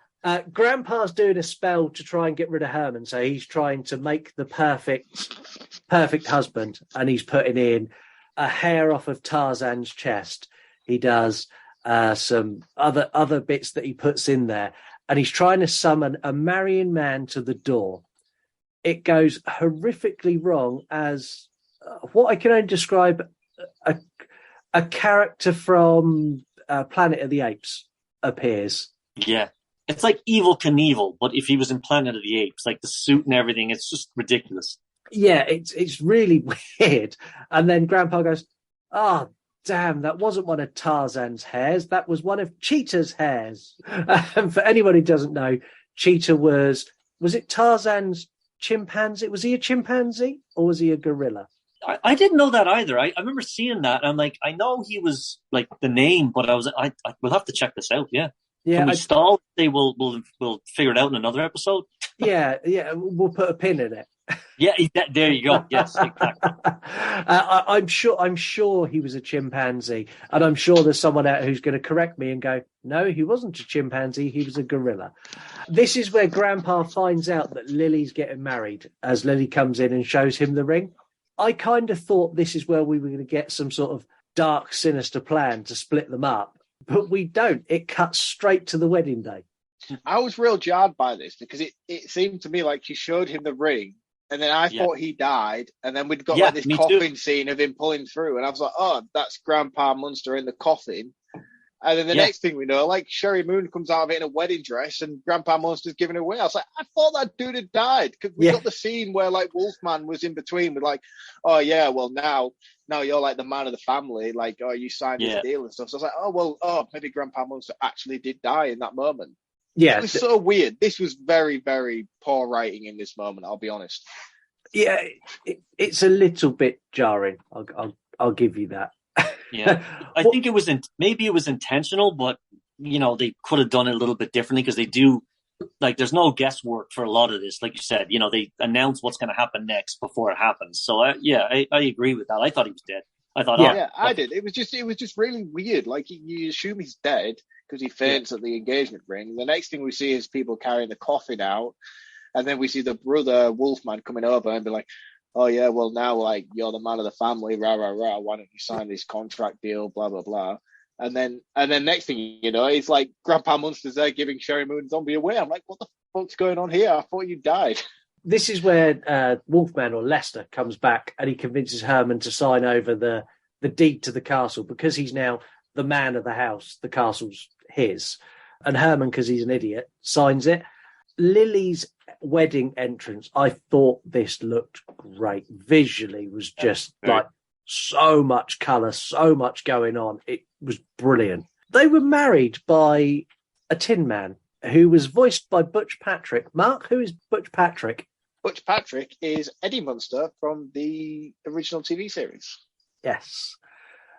Grandpa's doing a spell to try and get rid of Herman, so he's trying to make the perfect husband, and he's putting in a hair off of Tarzan's chest. He does some other bits that he puts in there, and he's trying to summon a marrying man to the door. It goes horrifically wrong as what I can only describe a character from Planet of the Apes appears. Yeah. It's like Evel Knievel, but if he was in Planet of the Apes, like the suit and everything, it's just ridiculous. Yeah, it's really weird. And then Grandpa goes, "Oh, damn, that wasn't one of Tarzan's hairs. That was one of Cheetah's hairs." And for anyone who doesn't know, Cheetah was it Tarzan's chimpanzee? Was he a chimpanzee or was he a gorilla? I didn't know that either. I remember seeing that. I'm like, I know he was like the name, but we'll have to check this out. Yeah. Yeah. Can we stall? We'll figure it out in another episode. Yeah. We'll put a pin in it. Yeah, there you go. Yes, exactly. I'm sure he was a chimpanzee, and I'm sure there's someone out who's going to correct me and go, "No, he wasn't a chimpanzee. He was a gorilla." This is where Grandpa finds out that Lily's getting married, as Lily comes in and shows him the ring. I kind of thought this is where we were going to get some sort of dark, sinister plan to split them up, but we don't. It cuts straight to the wedding day. I was real jarred by this because it seemed to me like she showed him the ring. And then I thought he died, and then we'd got like this coffin scene of him pulling through, and I was like, "Oh, that's Grandpa Munster in the coffin." And then the next thing we know, like Sherry Moon comes out of it in a wedding dress, and Grandpa Munster's giving it away. I was like, I thought that dude had died because we got the scene where like Wolfman was in between with like, "Oh yeah, well now you're like the man of the family, like you signed this deal and stuff." So I was like, maybe Grandpa Munster actually did die in that moment. Yeah, it was so weird. This was very, very poor writing in this moment. I'll be honest. Yeah, it's a little bit jarring. I'll give you that. Yeah, I think it was maybe it was intentional, but they could have done it a little bit differently because they do like there's no guesswork for a lot of this. Like you said, they announce what's going to happen next before it happens. So I agree with that. I thought he was dead. I thought, I did. It was just really weird. Like you assume he's dead because he faints at the engagement ring. The next thing we see is people carrying the coffin out, and then we see the brother Wolfman coming over and be like, "Oh yeah, well now like you're the man of the family, rah rah rah. Why don't you sign this contract deal, blah blah blah." And then next thing you know, it's like Grandpa Munster's there giving Sherry Moon Zombie away. I'm like, what the fuck's going on here? I thought you died. This is where Wolfman or Lester comes back and he convinces Herman to sign over the deed to the castle because he's now the man of the house. The castle's his. And Herman, because he's an idiot, signs it. Lily's wedding entrance, I thought this looked great. Visually was just like so much colour, so much going on. It was brilliant. They were married by a Tin Man. who was voiced by Butch Patrick. Mark, who is Butch Patrick? Butch Patrick is Eddie Munster from the original TV series. Yes.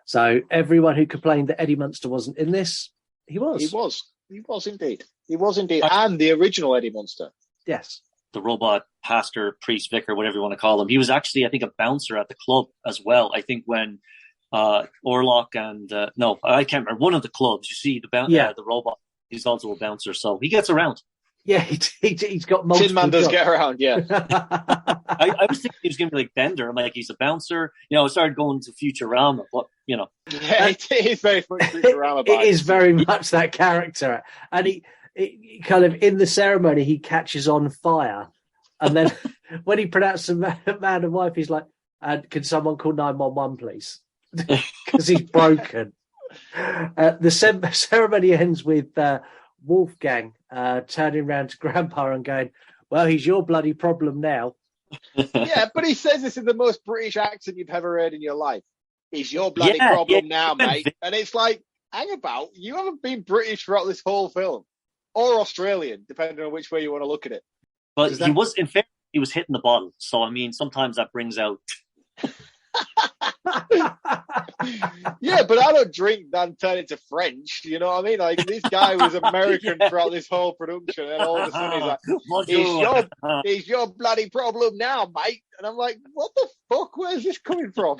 So everyone who complained that Eddie Munster wasn't in this, he was. He was indeed. And the original Eddie Munster. Yes. The robot pastor, priest, vicar, whatever you want to call him. He was actually, I think, a bouncer at the club as well. I think when Orlok and I can't remember, one of the clubs, you see the robot, he's also a bouncer, so he gets around. Yeah, he's got multiple Tin Man does get around, yeah. I was thinking he was going to be like Bender. I'm like, he's a bouncer. I started going to Futurama, but, Yeah, it is very much Futurama. It is very much that character. And he kind of, in the ceremony, he catches on fire. And then when he pronounces man and wife, he's like, can someone call 911, please? Because he's broken. The ceremony ends with Wolfgang turning around to Grandpa and going, well, he's your bloody problem now. Yeah, but he says this in the most British accent you've ever heard in your life. He's your bloody problem now, mate. And it's like, hang about, you haven't been British throughout this whole film. Or Australian, depending on which way you want to look at it. But he was, in fact, he was hitting the bottle. So, I mean, sometimes that brings out... Yeah, but I don't drink and turn into French. You know what I mean? Like, this guy was American throughout this whole production, and all of a sudden he's like, he's your bloody problem now, mate. And I'm like, what the fuck? Where's this coming from?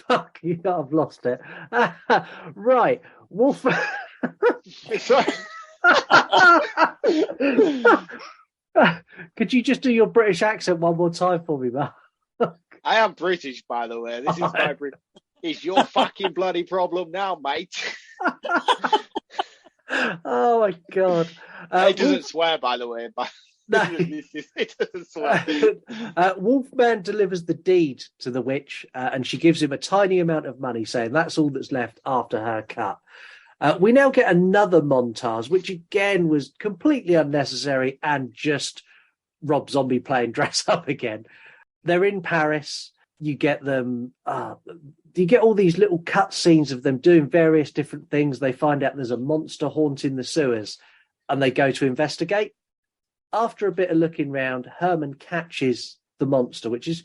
Fuck, I've lost it. Right, Wolf. Sorry. Could you just do your British accent one more time for me, man? I am British, by the way. This is my British. It's your fucking bloody problem now, mate. Oh my god! It doesn't swear, by the way. But no. It doesn't swear. Wolfman delivers the deed to the witch, and she gives him a tiny amount of money, saying that's all that's left after her cut. We now get another montage, which again was completely unnecessary and just Rob Zombie playing dress up again. They're in Paris. You get them. You get all these little cut scenes of them doing various different things. They find out there's a monster haunting the sewers, and they go to investigate. After a bit of looking round, Herman catches the monster, which is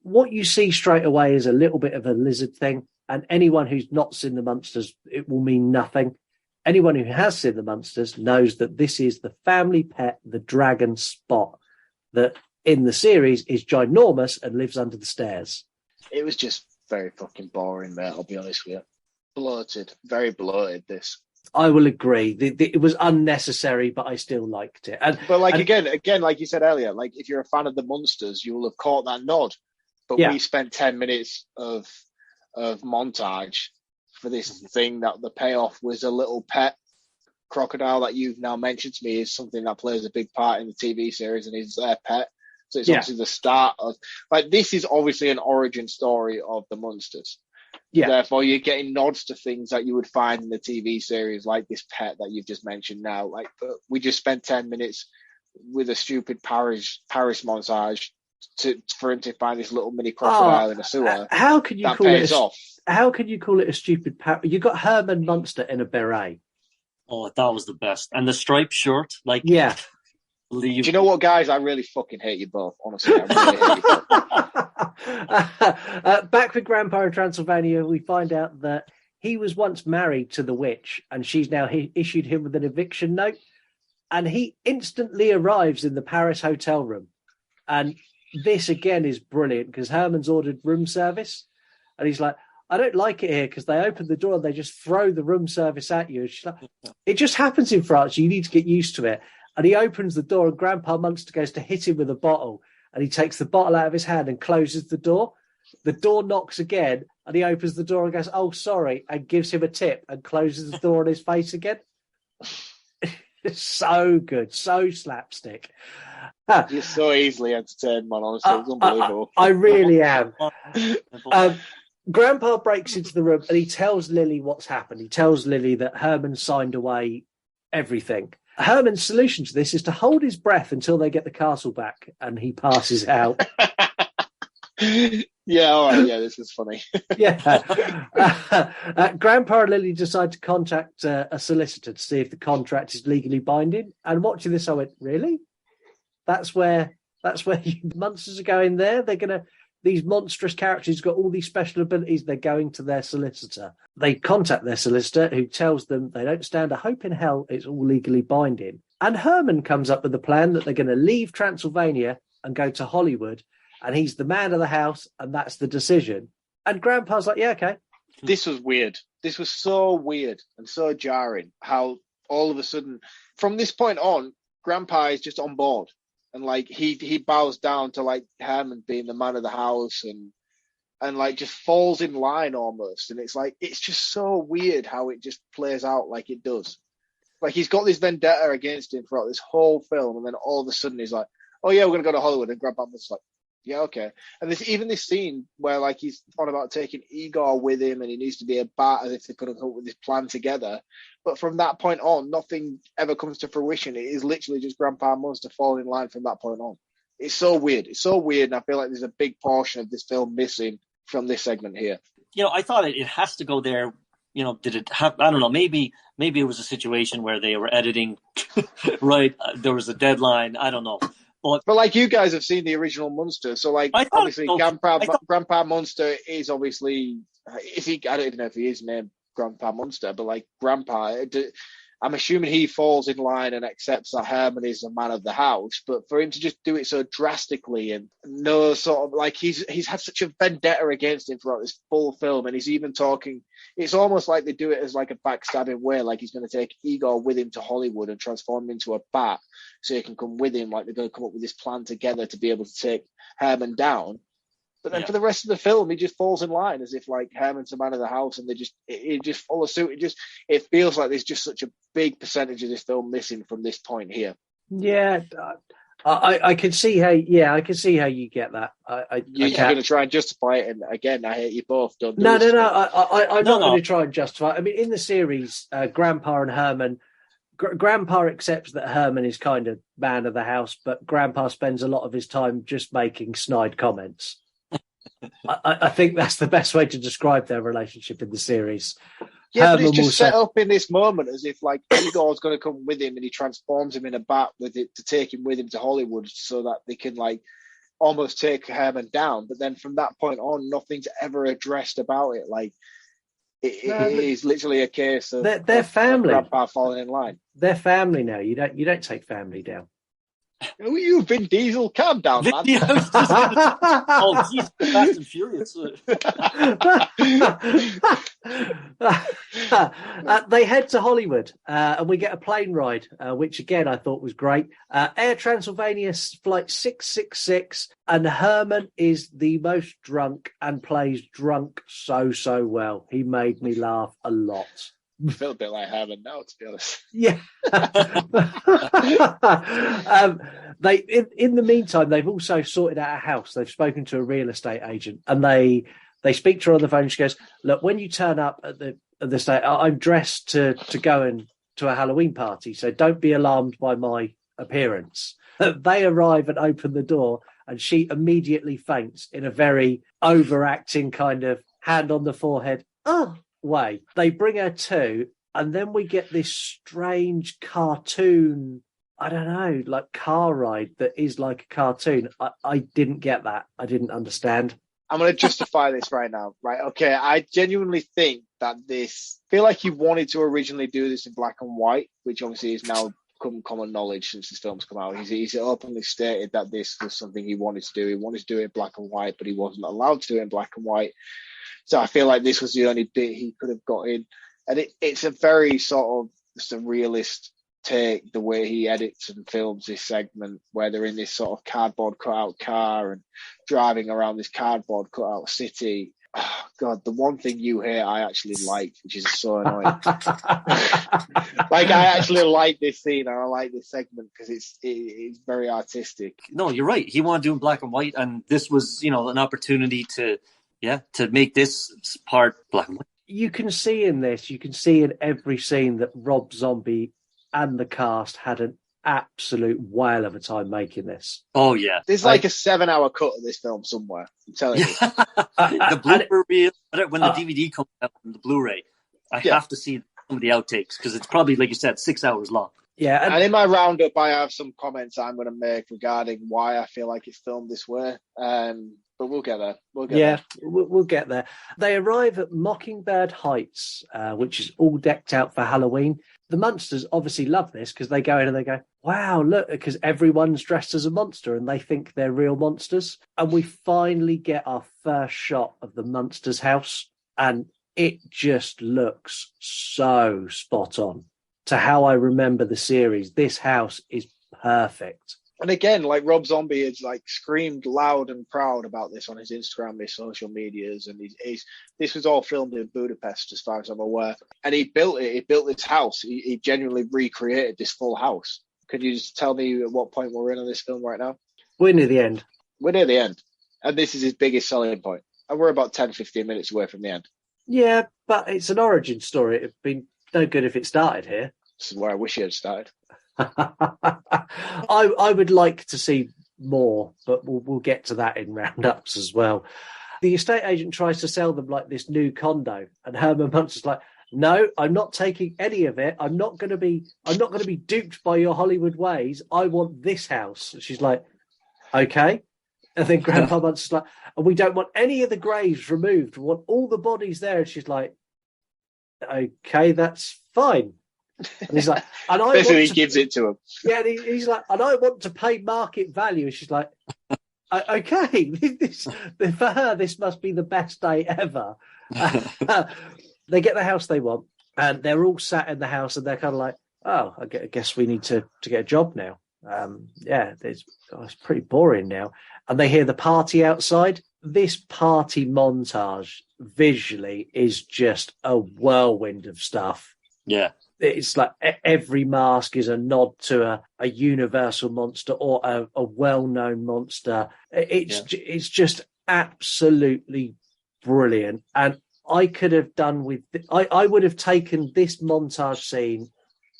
what you see straight away is a little bit of a lizard thing. And anyone who's not seen the Munsters, it will mean nothing. Anyone who has seen the Munsters knows that this is the family pet, the dragon Spot, that in the series is ginormous and lives under the stairs. It was just very fucking boring, mate, I'll be honest with you. Bloated, very bloated, this. I will agree. It was unnecessary, but I still liked it. Again, like you said earlier, like if you're a fan of the Munsters, you will have caught that nod. But we spent 10 minutes of montage for this thing that the payoff was a little pet crocodile that you've now mentioned to me is something that plays a big part in the TV series and is their pet. So it's obviously the start of, like, this is obviously an origin story of the Munsters. Yeah. Therefore, you're getting nods to things that you would find in the TV series, like this pet that you've just mentioned now. Like, but we just spent 10 minutes with a stupid Paris montage for him to find this little mini crocodile in a sewer. How can you call it? How can you call it a stupid? You got Herman Munster in a beret. Oh, that was the best, and the striped shirt, like yeah. Do you know what, guys? I really fucking hate you both. Honestly, I really hate you both. Back with Grandpa in Transylvania, we find out that he was once married to the witch, and she's now issued him with an eviction note, and he instantly arrives in the Paris hotel room, and this again is brilliant because Herman's ordered room service, and he's like, I don't like it here because they open the door and they just throw the room service at you. And she's like, it just happens in France. You need to get used to it. And he opens the door and Grandpa Munster goes to hit him with a bottle, and he takes the bottle out of his hand and closes the door. The door knocks again, and he opens the door and goes, oh, sorry, and gives him a tip and closes the door on his face again. It's so good, so slapstick. You're so easily entertained, man. Honestly, it's unbelievable. I really am. Grandpa breaks into the room and he tells Lily what's happened. He tells Lily that Herman signed away everything. Herman's solution to this is to hold his breath until they get the castle back and he passes out. Yeah, all right. Yeah, this is funny. Grandpa and Lily decide to contact a solicitor to see if the contract is legally binding. And watching this, I went, really? That's where you monsters are going there? These monstrous characters got all these special abilities. They're going to their solicitor. They contact their solicitor, who tells them they don't stand a hope in hell. It's all legally binding. And Herman comes up with the plan that they're going to leave Transylvania and go to Hollywood. And he's the man of the house, and that's the decision. And Grandpa's like, yeah, okay. This was weird. This was so weird and so jarring how all of a sudden, from this point on, Grandpa is just on board. And like he bows down to like Herman being the man of the house and like just falls in line almost. And it's like, it's just so weird how it just plays out like it does. Like he's got this vendetta against him throughout this whole film. And then all of a sudden he's like, oh yeah, we're going to go to Hollywood. And Grandpa was like, yeah, okay. And there's even this scene where like he's on about taking Igor with him and he needs to be a bat as if they could have come up with this plan together. But from that point on, nothing ever comes to fruition. It is literally just Grandpa Munster falling in line from that point on. It's so weird. It's so weird. And I feel like there's a big portion of this film missing from this segment here. You know, I thought it has to go there. You know, did it have, I don't know, maybe it was a situation where they were editing, right? There was a deadline. I don't know. But like you guys have seen the original Munster, so like obviously Grandpa Munster is obviously I don't even know if he is named Grandpa Munster, but like Grandpa, I'm assuming he falls in line and accepts that Herman is the man of the house. But for him to just do it so drastically and no sort of like he's had such a vendetta against him throughout this full film, and he's even talking. It's almost like they do it as like a backstabbing way, like he's going to take Igor with him to Hollywood and transform him into a bat so he can come with him. Like they're going to come up with this plan together to be able to take Herman down. But then for the rest of the film, he just falls in line as if like Herman's the man of the house, and it just follows suit. It feels like there's just such a big percentage of this film missing from this point here. Yeah, I can see how. Yeah, I can see how you get that. You're going to try and justify it, and again, I hate you both. I'm not going to try and justify it. I mean, in the series, Grandpa and Herman. Grandpa accepts that Herman is kind of man of the house, but Grandpa spends a lot of his time just making snide comments. I think that's the best way to describe their relationship in the series. Yeah, but it's just set up in this moment as if like Igor's going to come with him and he transforms him in a bat with it to take him with him to Hollywood so that they can like almost take Herman down. But then from that point on, nothing's ever addressed about it. Like it is literally a case of their family. Grandpa falling in line. They're family now. You don't take family down. Who are you, Vin Diesel? Calm down, man. Oh, geez, Fast and Furious. They head to Hollywood, and we get a plane ride, which again I thought was great. Air Transylvania Flight 666, and Herman is the most drunk and plays drunk so well. He made me laugh a lot. I feel a bit like Herman now, to be honest. Yeah. They in the meantime, they've also sorted out a house. They've spoken to a real estate agent, and they speak to her on the phone. She goes, "Look, when you turn up at the estate, I'm dressed to go to a Halloween party, so don't be alarmed by my appearance." They arrive and open the door, and she immediately faints in a very overacting kind of hand on the forehead way. They bring her to, and then we get this strange cartoon, I don't know, like car ride that is like a cartoon. I didn't get that. I didn't understand. I'm going to justify this right now. Right. Okay. I genuinely think that feel like he wanted to originally do this in black and white, which obviously is now become common knowledge since this film's come out. He's openly stated that this was something he wanted to do. He wanted to do it in black and white, but he wasn't allowed to do it in black and white. So I feel like this was the only bit he could have got in. And it's a very sort of surrealist take, the way he edits and films this segment, where they're in this sort of cardboard cutout car and driving around this cardboard cutout city. Oh, God, the one thing you hear I actually like, which is so annoying. Like, I actually like this scene and I like this segment because it's very artistic. No, you're right. He wanted to do in black and white, and this was, an opportunity to make this part black and white. You can see in every scene that Rob Zombie and the cast had an absolute whale of a time making this. Oh yeah, there's like a 7-hour cut of this film somewhere. I'm telling you. The blooper reel, when the DVD comes out and the Blu-ray, I have to see some of the outtakes because it's probably, like you said, 6 hours long. Yeah, and in my roundup, I have some comments I'm going to make regarding why I feel like it's filmed this way. But we'll get there. We'll get there. They arrive at Mockingbird Heights, which is all decked out for Halloween. The Munsters obviously love this because they go in and they go, wow, look, because everyone's dressed as a monster and they think they're real monsters. And we finally get our first shot of the Munsters' house, and it just looks so spot on to how I remember the series. This house is perfect. And again, like Rob Zombie has like screamed loud and proud about this on his Instagram, his social medias, and this was all filmed in Budapest, as far as I'm aware. And he built it. He built this house. He genuinely recreated this full house. Could you just tell me at what point we're in on this film right now? We're near the end. We're near the end, and this is his biggest selling point. And we're about 10-15 minutes away from the end. Yeah, but it's an origin story. It'd be no good if it started here. This is where I wish it had started. I would like to see more, but we'll get to that in roundups as well. The estate agent tries to sell them like this new condo, and Herman Munster's like, "No, I'm not taking any of it. I'm not going to be duped by your Hollywood ways. I want this house." And she's like, "Okay." And then Grandpa Munster's like, "And we don't want any of the graves removed. We want all the bodies there." And she's like, "Okay, that's fine." And he's like, and I basically he gives it to him. Yeah, and he's like, and I want to pay market value. And she's like, okay, for her, this must be the best day ever. They get the house they want, and they're all sat in the house, and they're kind of like, oh, I guess we need to get a job now. It's pretty boring now. And they hear the party outside. This party montage visually is just a whirlwind of stuff. Yeah. It's like every mask is a nod to a universal monster or a well-known monster. It's just absolutely brilliant. And I could have done with... I would have taken this montage scene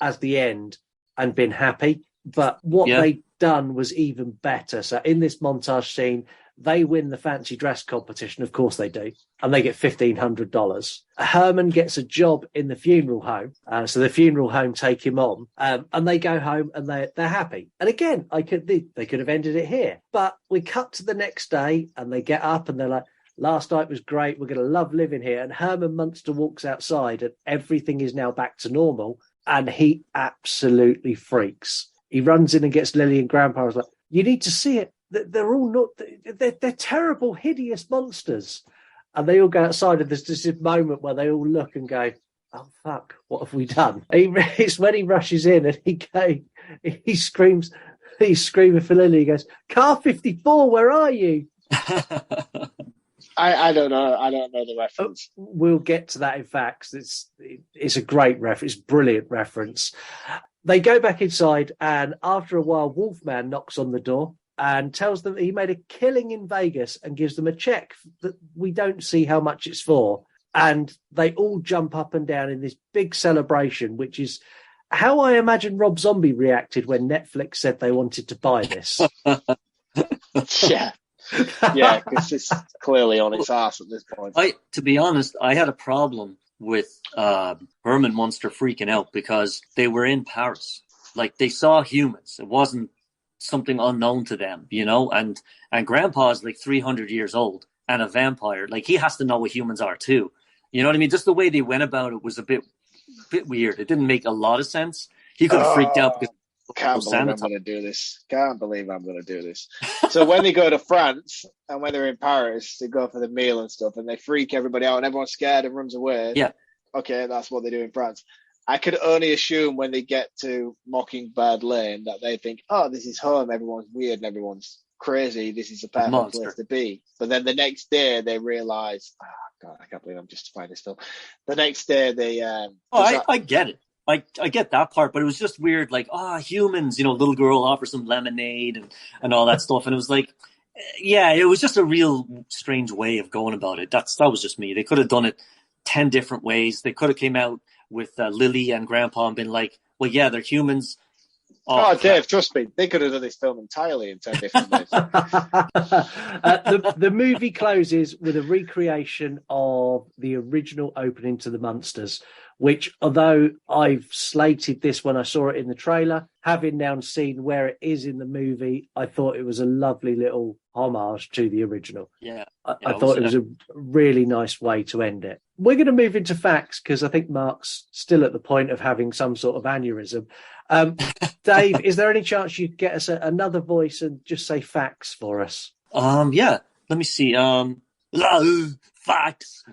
as the end and been happy. But what they'd done was even better. So in this montage scene, they win the fancy dress competition. Of course they do. And they get $1,500. Herman gets a job in the funeral home. So the funeral home take him on. And they go home and they're happy. And again, they could have ended it here. But we cut to the next day and they get up and they're like, last night was great. We're going to love living here. And Herman Munster walks outside and everything is now back to normal. And he absolutely freaks. He runs in and gets Lily and Grandpa. I was like, you need to see it. They're all not, they're terrible, hideous monsters. And they all go outside, and there's just this moment where they all look and go, oh, fuck, what have we done? It's when he rushes in and he's screaming for Lily. He goes, car 54, where are you? I don't know. I don't know the reference. We'll get to that, in fact. It's a great reference. It's a brilliant reference. They go back inside, and after a while, Wolfman knocks on the door and tells them that he made a killing in Vegas and gives them a check that we don't see how much it's for. And they all jump up and down in this big celebration, which is how I imagine Rob Zombie reacted when Netflix said they wanted to buy this. Yeah, because it's clearly on its ass at this point. To be honest, I had a problem with Herman Munster freaking out because they were in Paris. Like, they saw humans. It wasn't something unknown to them, you know? And Grandpa's like 300 years old and a vampire. Like, he has to know what humans are too. You know what I mean? Just the way they went about it was a bit weird. It didn't make a lot of sense. He could have freaked out because Can't believe I'm going to do this. Can't believe I'm going to do this. So when they go to France and when they're in Paris, they go for the meal and stuff, and they freak everybody out, and everyone's scared and runs away. Yeah. Okay, that's what they do in France. I could only assume when they get to Mockingbird Lane that they think, oh, this is home. Everyone's weird and everyone's crazy. This is a perfect place to be. But then the next day they realise, oh, God, I can't believe I'm justifying this film. The next day they... I get it. I get that part, but it was just weird, like, humans, you know, little girl offers some lemonade and all that stuff. And it was like, yeah, it was just a real strange way of going about it. That was just me. They could have done it 10 different ways. They could have came out with Lily and Grandpa and been like, well, yeah, they're humans. Oh, Dave, trust me, they could have done this film entirely in 10 different ways. The movie closes with a recreation of the original opening to the Munsters, which, although I've slated this when I saw it in the trailer, having now seen where it is in the movie, I thought it was a lovely little homage to the original. Yeah. I thought it was a really nice way to end it. We're going to move into facts because I think Mark's still at the point of having some sort of aneurysm. Dave, is there any chance you'd get us another voice and just say facts for us? Yeah. Let me see. Facts.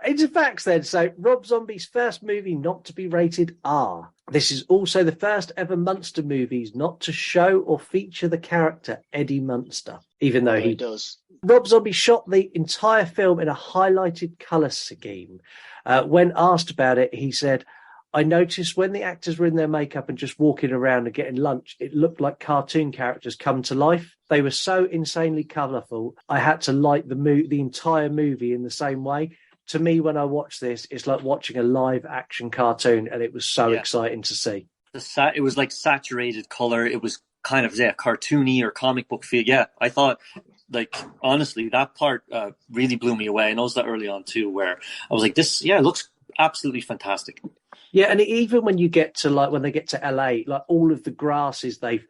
Into facts then. So Rob Zombie's first movie not to be rated R. This is also the first ever Munster movies not to show or feature the character Eddie Munster, even though he does. Rob Zombie shot the entire film in a highlighted colour scheme. When asked about it, he said, I noticed when the actors were in their makeup and just walking around and getting lunch, it looked like cartoon characters come to life. They were so insanely colourful, I had to light the entire movie in the same way. To me, when I watch this, it's like watching a live action cartoon, and it was so exciting to see. It was like saturated colour. It was kind of cartoony or comic book feel. Yeah, I thought, like, honestly, that part really blew me away. And I was that early on too, where I was like, it looks absolutely fantastic. Yeah, and even when you get to when they get to LA, like all of the grasses, they've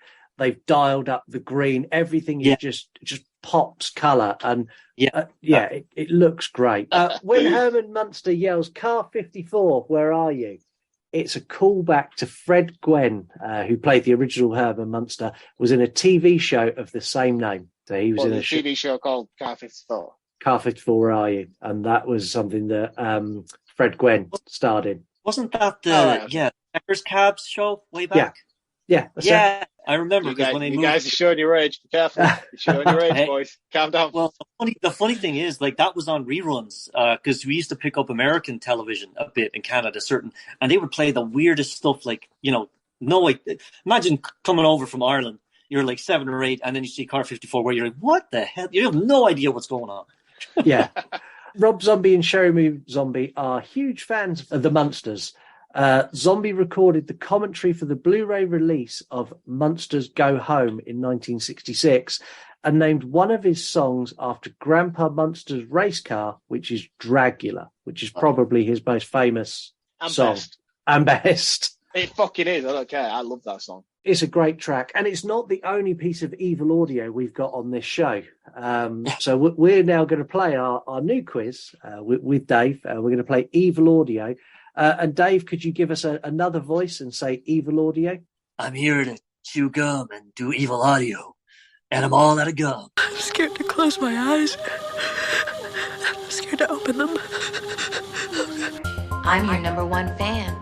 dialed up the green. Everything is just pops colour, and it looks great. When Herman Munster yells "Car 54, where are you?" it's a callback to Fred Gwynne, who played the original Herman Munster, was in a TV show of the same name. So he was in a TV show called Car 54. Car 54, where are you? And that was something that Fred Gwynne starred in. Wasn't that the Checkers Cabs show way back? Yeah. I remember. You guys are showing your age. Be careful. You're showing your age, boys. Calm down. Well, the funny thing is, like, that was on reruns because we used to pick up American television a bit in Canada, and they would play the weirdest stuff. Like, imagine coming over from Ireland. You're like 7 or 8, and then you see Car 54, where you're like, what the hell? You have no idea what's going on. Yeah. Rob Zombie and Sherry Moo Zombie are huge fans of the Munsters. Zombie recorded the commentary for the Blu-ray release of Munsters Go Home in 1966 and named one of his songs after Grandpa Munster's race car, which is Dragula, which is probably his most famous song. And best. It fucking is. I don't care. I love that song. It's a great track, and it's not the only piece of evil audio we've got on this show. So we're now going to play our new quiz with Dave. We're going to play evil audio. And Dave, could you give us another voice and say evil audio? I'm here to chew gum and do evil audio, and I'm all out of gum. I'm scared to close my eyes. I'm scared to open them. I'm your #1 fan.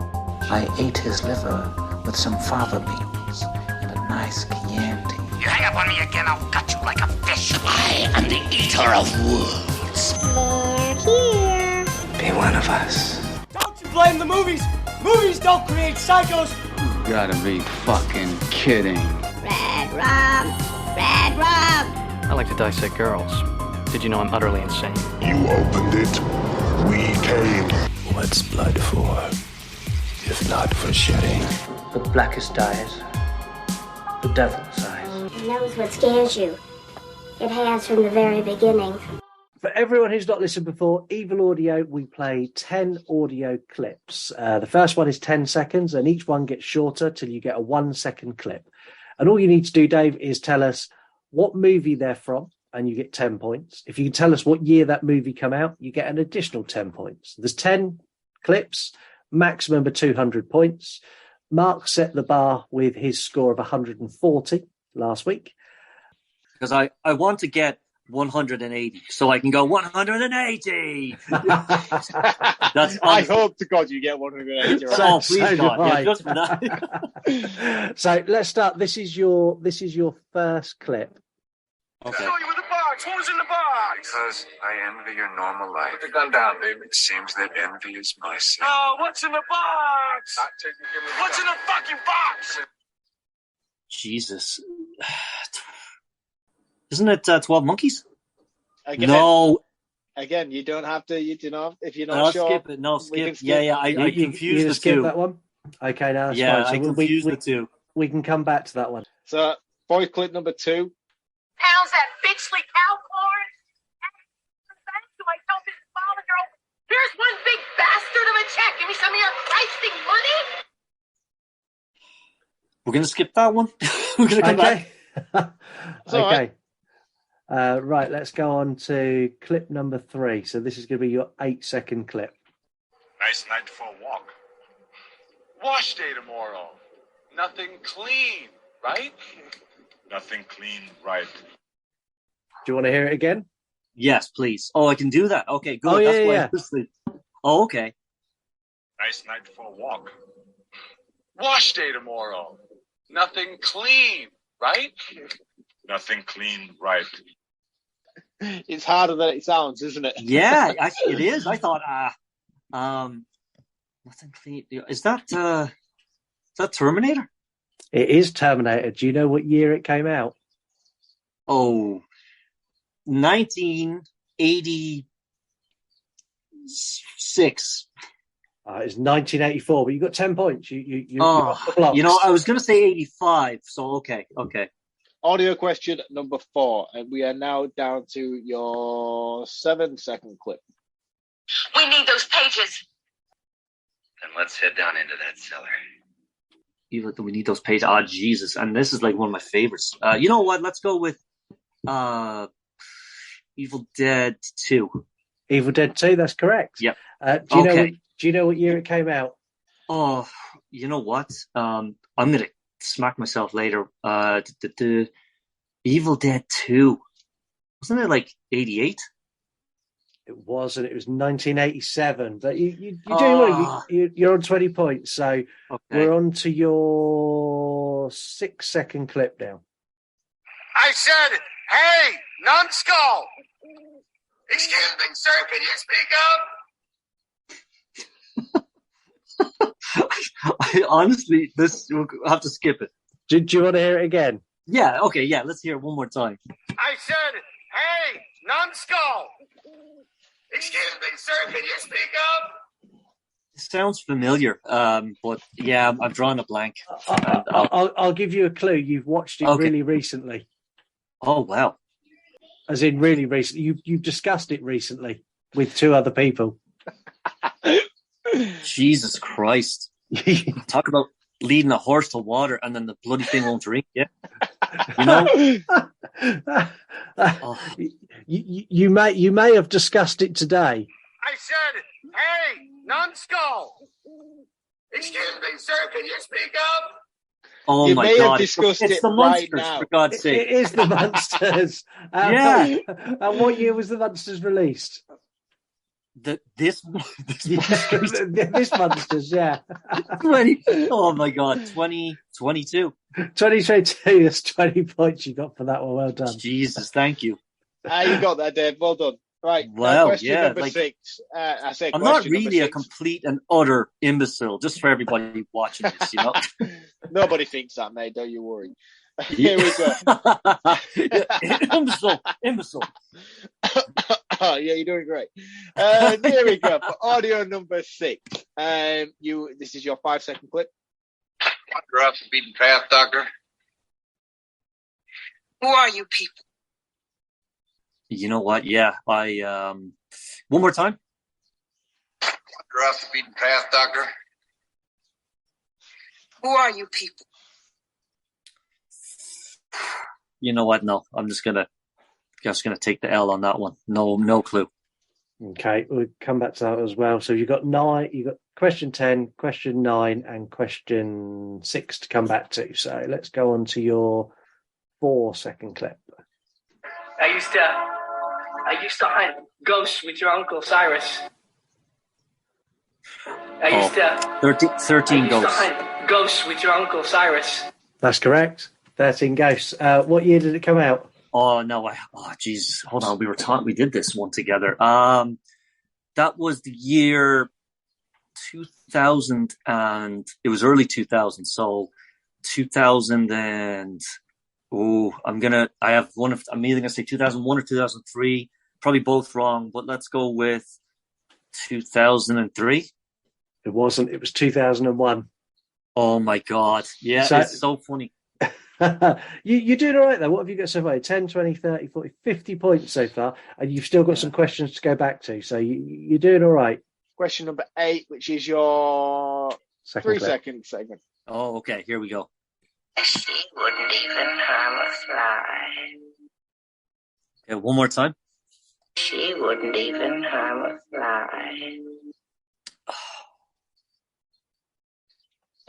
I ate his liver with some fava beans and a nice Chianti. You hang up on me again, I'll gut you like a fish. I am the eater of wolves. They're here. Be one of us. Don't you blame the movies. Movies don't create psychos. You gotta be fucking kidding. Red rum. Red rum. I like to dissect girls. Did you know I'm utterly insane? You opened it. We came. What's blood for, if not for shedding? The blackest eyes. The devil's eyes. He knows what scares you. It has from the very beginning. For everyone who's not listened before, Evil Audio, we play 10 audio clips. The first one is 10 seconds, and each one gets shorter till you get a 1-second clip. And all you need to do, Dave, is tell us what movie they're from, and you get 10 points. If you can tell us what year that movie came out, you get an additional 10 points. There's 10 clips, maximum of 200 points. Marc set the bar with his score of 140 last week. Because I want to get 180, so I can go 180. I hope to God you get 180. Right? Oh, please God! Yeah, just for that. So let's start. This is your first clip. Okay. Tell you in the box. What was in the box? Because I envy your normal life. Put the gun down, baby. It seems that envy is my sin. Oh, what's in the box? What's in the fucking box? Jesus. Isn't it 12 Monkeys? I get No. Again, you don't have to. You know, if you're not I'll sure, skip it. No, we can skip. Yeah. I You confused the skip two. that one. Okay, now that's Yeah, fine. So I confused the two. We can come back to that one. So, voice clip number 2. How's that bitchly cow corn? To myself, this father girl. Here's one big bastard of a check. Give me some of your Christing money. We're gonna skip that one. We're gonna come back. Okay. Right, let's go on to clip number 3. So this is going to be your 8-second clip. Nice night for a walk. Wash day tomorrow. Nothing clean, right? Nothing clean, right? Do you want to hear it again? Yes, please. Oh, I can do that. Okay, good. Oh, yeah, That's why yeah. I was asleep. Oh, okay. Nice night for a walk. Wash day tomorrow. Nothing clean, right? Nothing clean, right? It's harder than it sounds, isn't it? Yeah, it is. I thought, nothing clean. Is that Terminator? It is Terminator. Do you know what year it came out? Oh, 1986. It's 1984, but you got 10 points. You I was going to say 85. So okay. Audio question number 4, and we are now down to your 7-second clip. We need those pages. Then let's head down into that cellar. We need those pages. Oh, Jesus. And this is like one of my favorites. You know what? Let's go with Evil Dead 2. Evil Dead 2, that's correct. Yep. Do you know what year it came out? Oh, you know what? I'm going to smack myself later. Evil Dead 2. Wasn't it like 88? It was, and it was 1987. But you're on 20 points, so we're on to your 6-second clip now. I said, hey, numbskull! Excuse me, sir, can you speak up? I honestly, we'll have to skip it. Do you want to hear it again? Yeah, okay, yeah, let's hear it one more time. I said, hey, numbskull! Excuse me, sir, can you speak up? It sounds familiar, but yeah, I'm drawing a blank. I'll give you a clue. You've watched it really recently. Oh, wow. As in really recently. You've discussed it recently with 2 other people. Jesus Christ. Talk about leading a horse to water and then the bloody thing won't drink. Yeah. You know? You may have discussed it today. I said, hey, numbskull! Excuse me, sir, can you speak up? Oh you my may God! have discussed it's it the right Munsters, now. for God's sake! It is the Munsters. Yeah. And what year was the Munsters released? This Munsters, yeah. 20. Oh my God! 2022. 2022. That's 20 points you got for that one. Well done. Jesus, thank you. You got that, Dave. Well done. Right. Well, question number 6. I'm not really a complete and utter imbecile. Just for everybody watching this, you know. Nobody thinks that, mate. Don't you worry. Here we go. Imbecile. Yeah, you're doing great. Here we go. For audio number 6. This is your 5-second clip. Wander off the beaten path, Doctor. Who are you people? You know what? Yeah, one more time. Wander off the beaten path, Doctor. Who are you people? You know what? No, I'm just gonna take the L on that one. No clue. Okay, we'll come back to that as well. So you got 9. You got question 10, question 9, and question 6 to come back to. So let's go on to your 4-second clip. I used to hunt ghosts with your Uncle Cyrus. 13 ghosts. Hunt ghosts with your Uncle Cyrus. That's correct. 13 ghosts. What year did it come out? Oh no! Jesus! Hold on. We did this one together. That was the year 2000, and it was early 2000. So 2000 and I'm either gonna say 2001 or 2003. probably both wrong, but let's go with 2003. It wasn't. It was 2001. Oh my God. Yeah, it's so funny. You're doing all right, though. What have you got so far? 10, 20, 30, 40, 50 points so far, and you've still got some questions to go back to. So you're doing all right. Question number 8, which is your 3-second segment. Oh, okay. Here we go. She wouldn't even harm a fly. Okay, one more time. She wouldn't even harm a fly.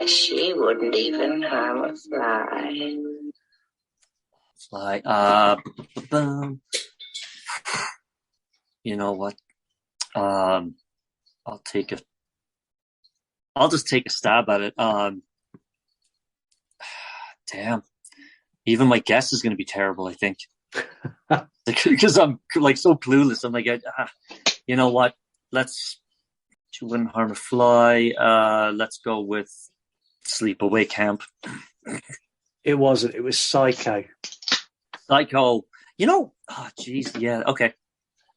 She wouldn't even harm a fly. Boom. You know what? I'll just take a stab at it. Damn. Even my guess is going to be terrible, I think. Because I'm like so clueless. I'm like, you know what? She wouldn't harm a fly. Let's go with Sleepaway Camp. It wasn't. It was Psycho. Psycho. You know, oh, jeez. Yeah, okay.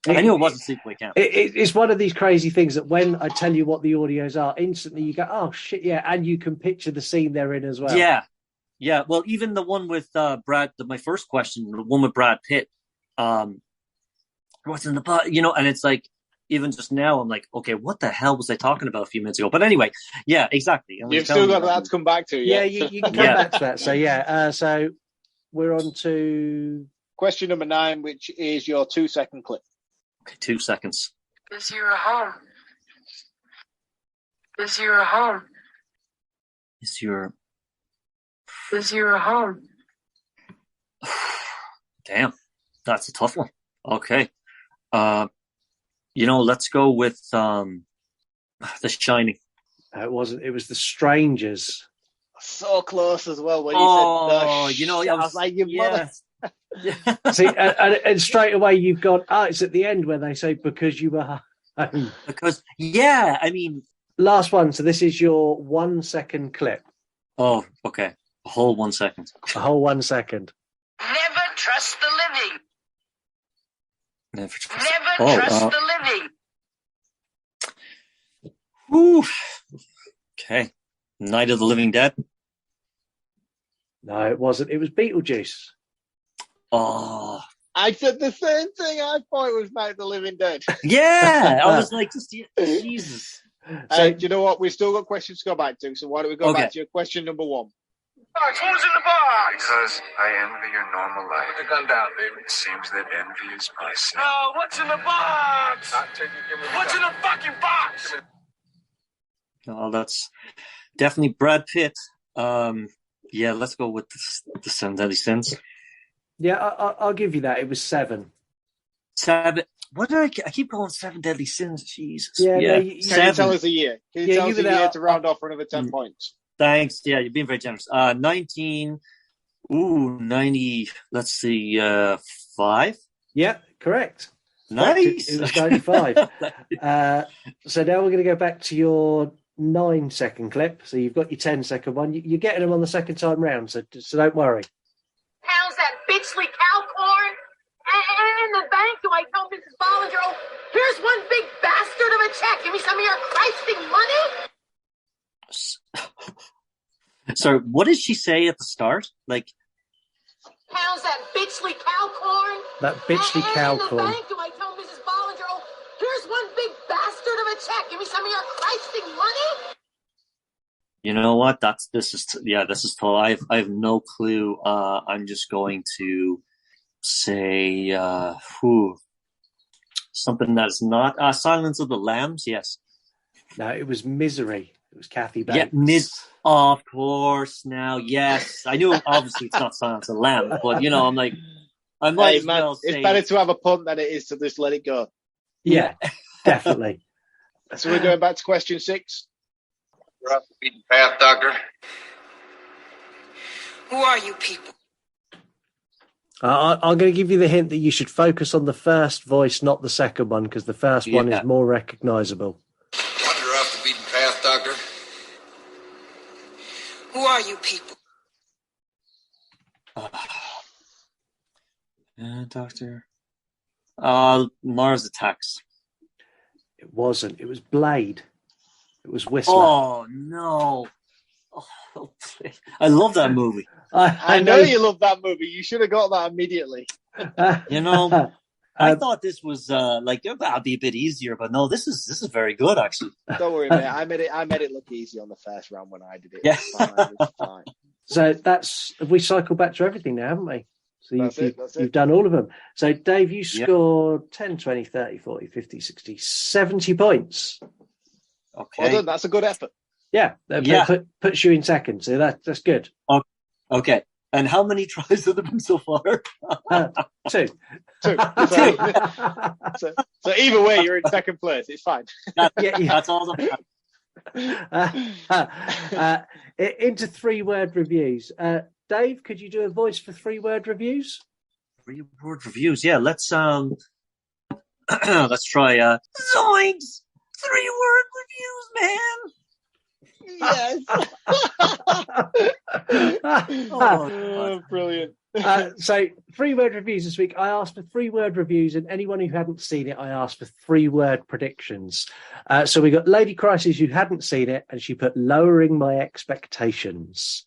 I knew it wasn't Sleepaway Camp. It's one of these crazy things that when I tell you what the audios are, instantly you go, oh, shit, yeah. And you can picture the scene they're in as well. Yeah. Yeah. Well, even the one with Brad, my first question, the one with Brad Pitt, what's in the butt? You know, and it's like, even just now, I'm like, okay, what the hell was I talking about a few minutes ago? But anyway, yeah, exactly. You've still got that to come back to. Yeah, you can come back to that. So, yeah, so we're on to... Question number 9, which is your 2-second clip. Okay, 2 seconds. Is your home? Is your home? Is your... Is your home? Damn, that's a tough one. Okay. You know, let's go with The Shining. It wasn't. It was The Strangers. So close as well when you said, you know, I was like, you mother. See, and straight away you've gone, it's at the end where they say, because you were home. Because, yeah, I mean... Last one. So this is your 1-second clip. Oh, okay. A whole 1 second. A whole 1 second. Never trust the living. Never trust the living. Whew. Okay. Night of the Living Dead. No, it wasn't. It was Beetlejuice. Oh. I said the same thing. I thought it was Night of the Living Dead. Yeah. I was like, just Jesus. So, do you know what? We've still got questions to go back to. So why don't we go back to your question number 1? Box, who's in the box? Because I envy your normal life. Put the gun down, baby. It seems that envy is my sin. Oh, what's in the box? What's in the fucking box? Oh, that's definitely Brad Pitt. Yeah, let's go with the 7 Deadly Sins. Yeah, I'll give you that. It was 7. 7. What did I keep calling 7 Deadly Sins? Jesus. Yeah. Can you tell us a year? Can you tell us a year to round off for another 10 points? Thanks. Yeah, you're being very generous. 90. Let's see, 5. Yeah, correct. Nice. It was 95. So now we're going to go back to your 9-second clip. So you've got your 10-second one. You're getting them on the second time round, so don't worry. How's that bitchly cow corn? And the bank, do I tell Mrs. Bollinger, oh, here's one big bastard of a check. Give me some of your Christing money. So what did she say at the start? Like, how's that bitchly cow corn? That bitchly cow corn. And in the bank, do I tell Mrs. Bollinger, oh, here's one big bastard of a check. Give me some of your Christing money. you know what? This is total. I have no clue. I'm just going to say something that's not Silence of the Lambs. Yes. No, it was Misery. It was Kathy Bates. Yeah, of course. Now, yes, I knew. Obviously, it's not Silence of the Lambs, but you know, I'm like, I might as well say it's better to have a punt than it is to just let it go. Yeah, definitely. So we're going back to question 6. You're off the beaten path, Doctor. Who are you people? I'm going to give you the hint that you should focus on the first voice, not the second one, because the first one is more recognisable. Wander off the beaten path, Doctor. Who are you people? Doctor. Mars Attacks. It wasn't. It was Blade. It was Whistler. Oh, no. Oh, I love that movie. I know you love that movie. You should have got that immediately. You know, I thought this was that'd be a bit easier, but no, this is very good actually. Don't worry, mate. I made it look easy on the first round when I did it. Yeah. It's fine. So we cycled back to everything now, haven't we? So you've done all of them. So Dave, you scored 10, 20, 30, 40, 50, 60, 70 points. Okay. Well done. That's a good effort. Yeah. Puts you in second. So that's good. Okay. And how many tries have there been so far? 2. So either way, you're in second place. It's fine. That's all into 3-word reviews. Dave, could you do a voice for 3-word reviews? 3-word reviews, yeah. Let's try Zoinks! 3-word reviews, man! Yes. Brilliant. So 3-word reviews this week. I asked for 3-word reviews, and anyone who hadn't seen it, I asked for 3-word predictions. So we got Lady Crisis, who hadn't seen it, and she put lowering my expectations.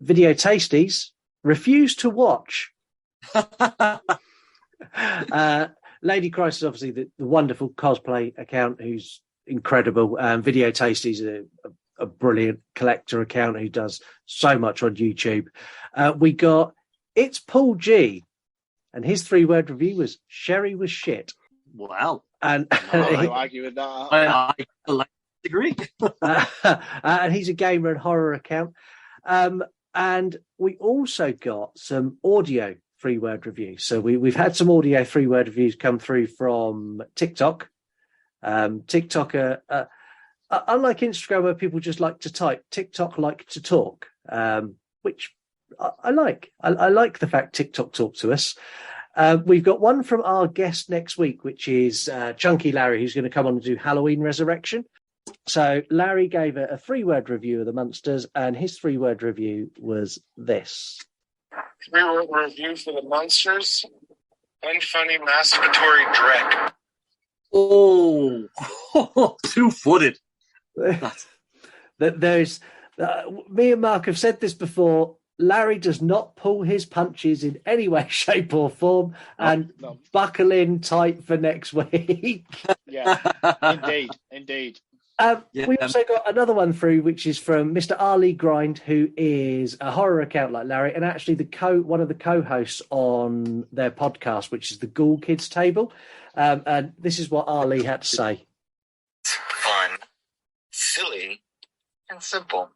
Video Tasties, refuse to watch. Lady Crisis, obviously the wonderful cosplay account who's incredible. Video Tasties, a brilliant collector account who does so much on YouTube. We got It's Paul G, and his 3-word review was Sherry was shit. Wow. And I argue with that. I agree. And he's a gamer and horror account. And we also got some audio 3-word reviews. So we've had some audio 3-word reviews come through from TikTok. TikTok, unlike Instagram where people just like to type, TikTok like to talk, which I like. I like the fact TikTok talk to us. We've got one from our guest next week, which is Chunky Larry, who's going to come on and do Halloween Resurrection. So Larry gave a 3-word review of the Munsters, and his 3-word review was this. 3-word review for the Munsters. Unfunny masturbatory dreck. Oh, 2-footed. There's me and Marc have said this before. Larry does not pull his punches in any way, shape, or form, and buckle in tight for next week. Yeah, indeed. We also got another one through, which is from Mr. Ali Grind, who is a horror account like Larry, and actually one of the co-hosts on their podcast, which is the Ghoul Kids Table. And this is what Ali had to say. Fun, silly, and simple.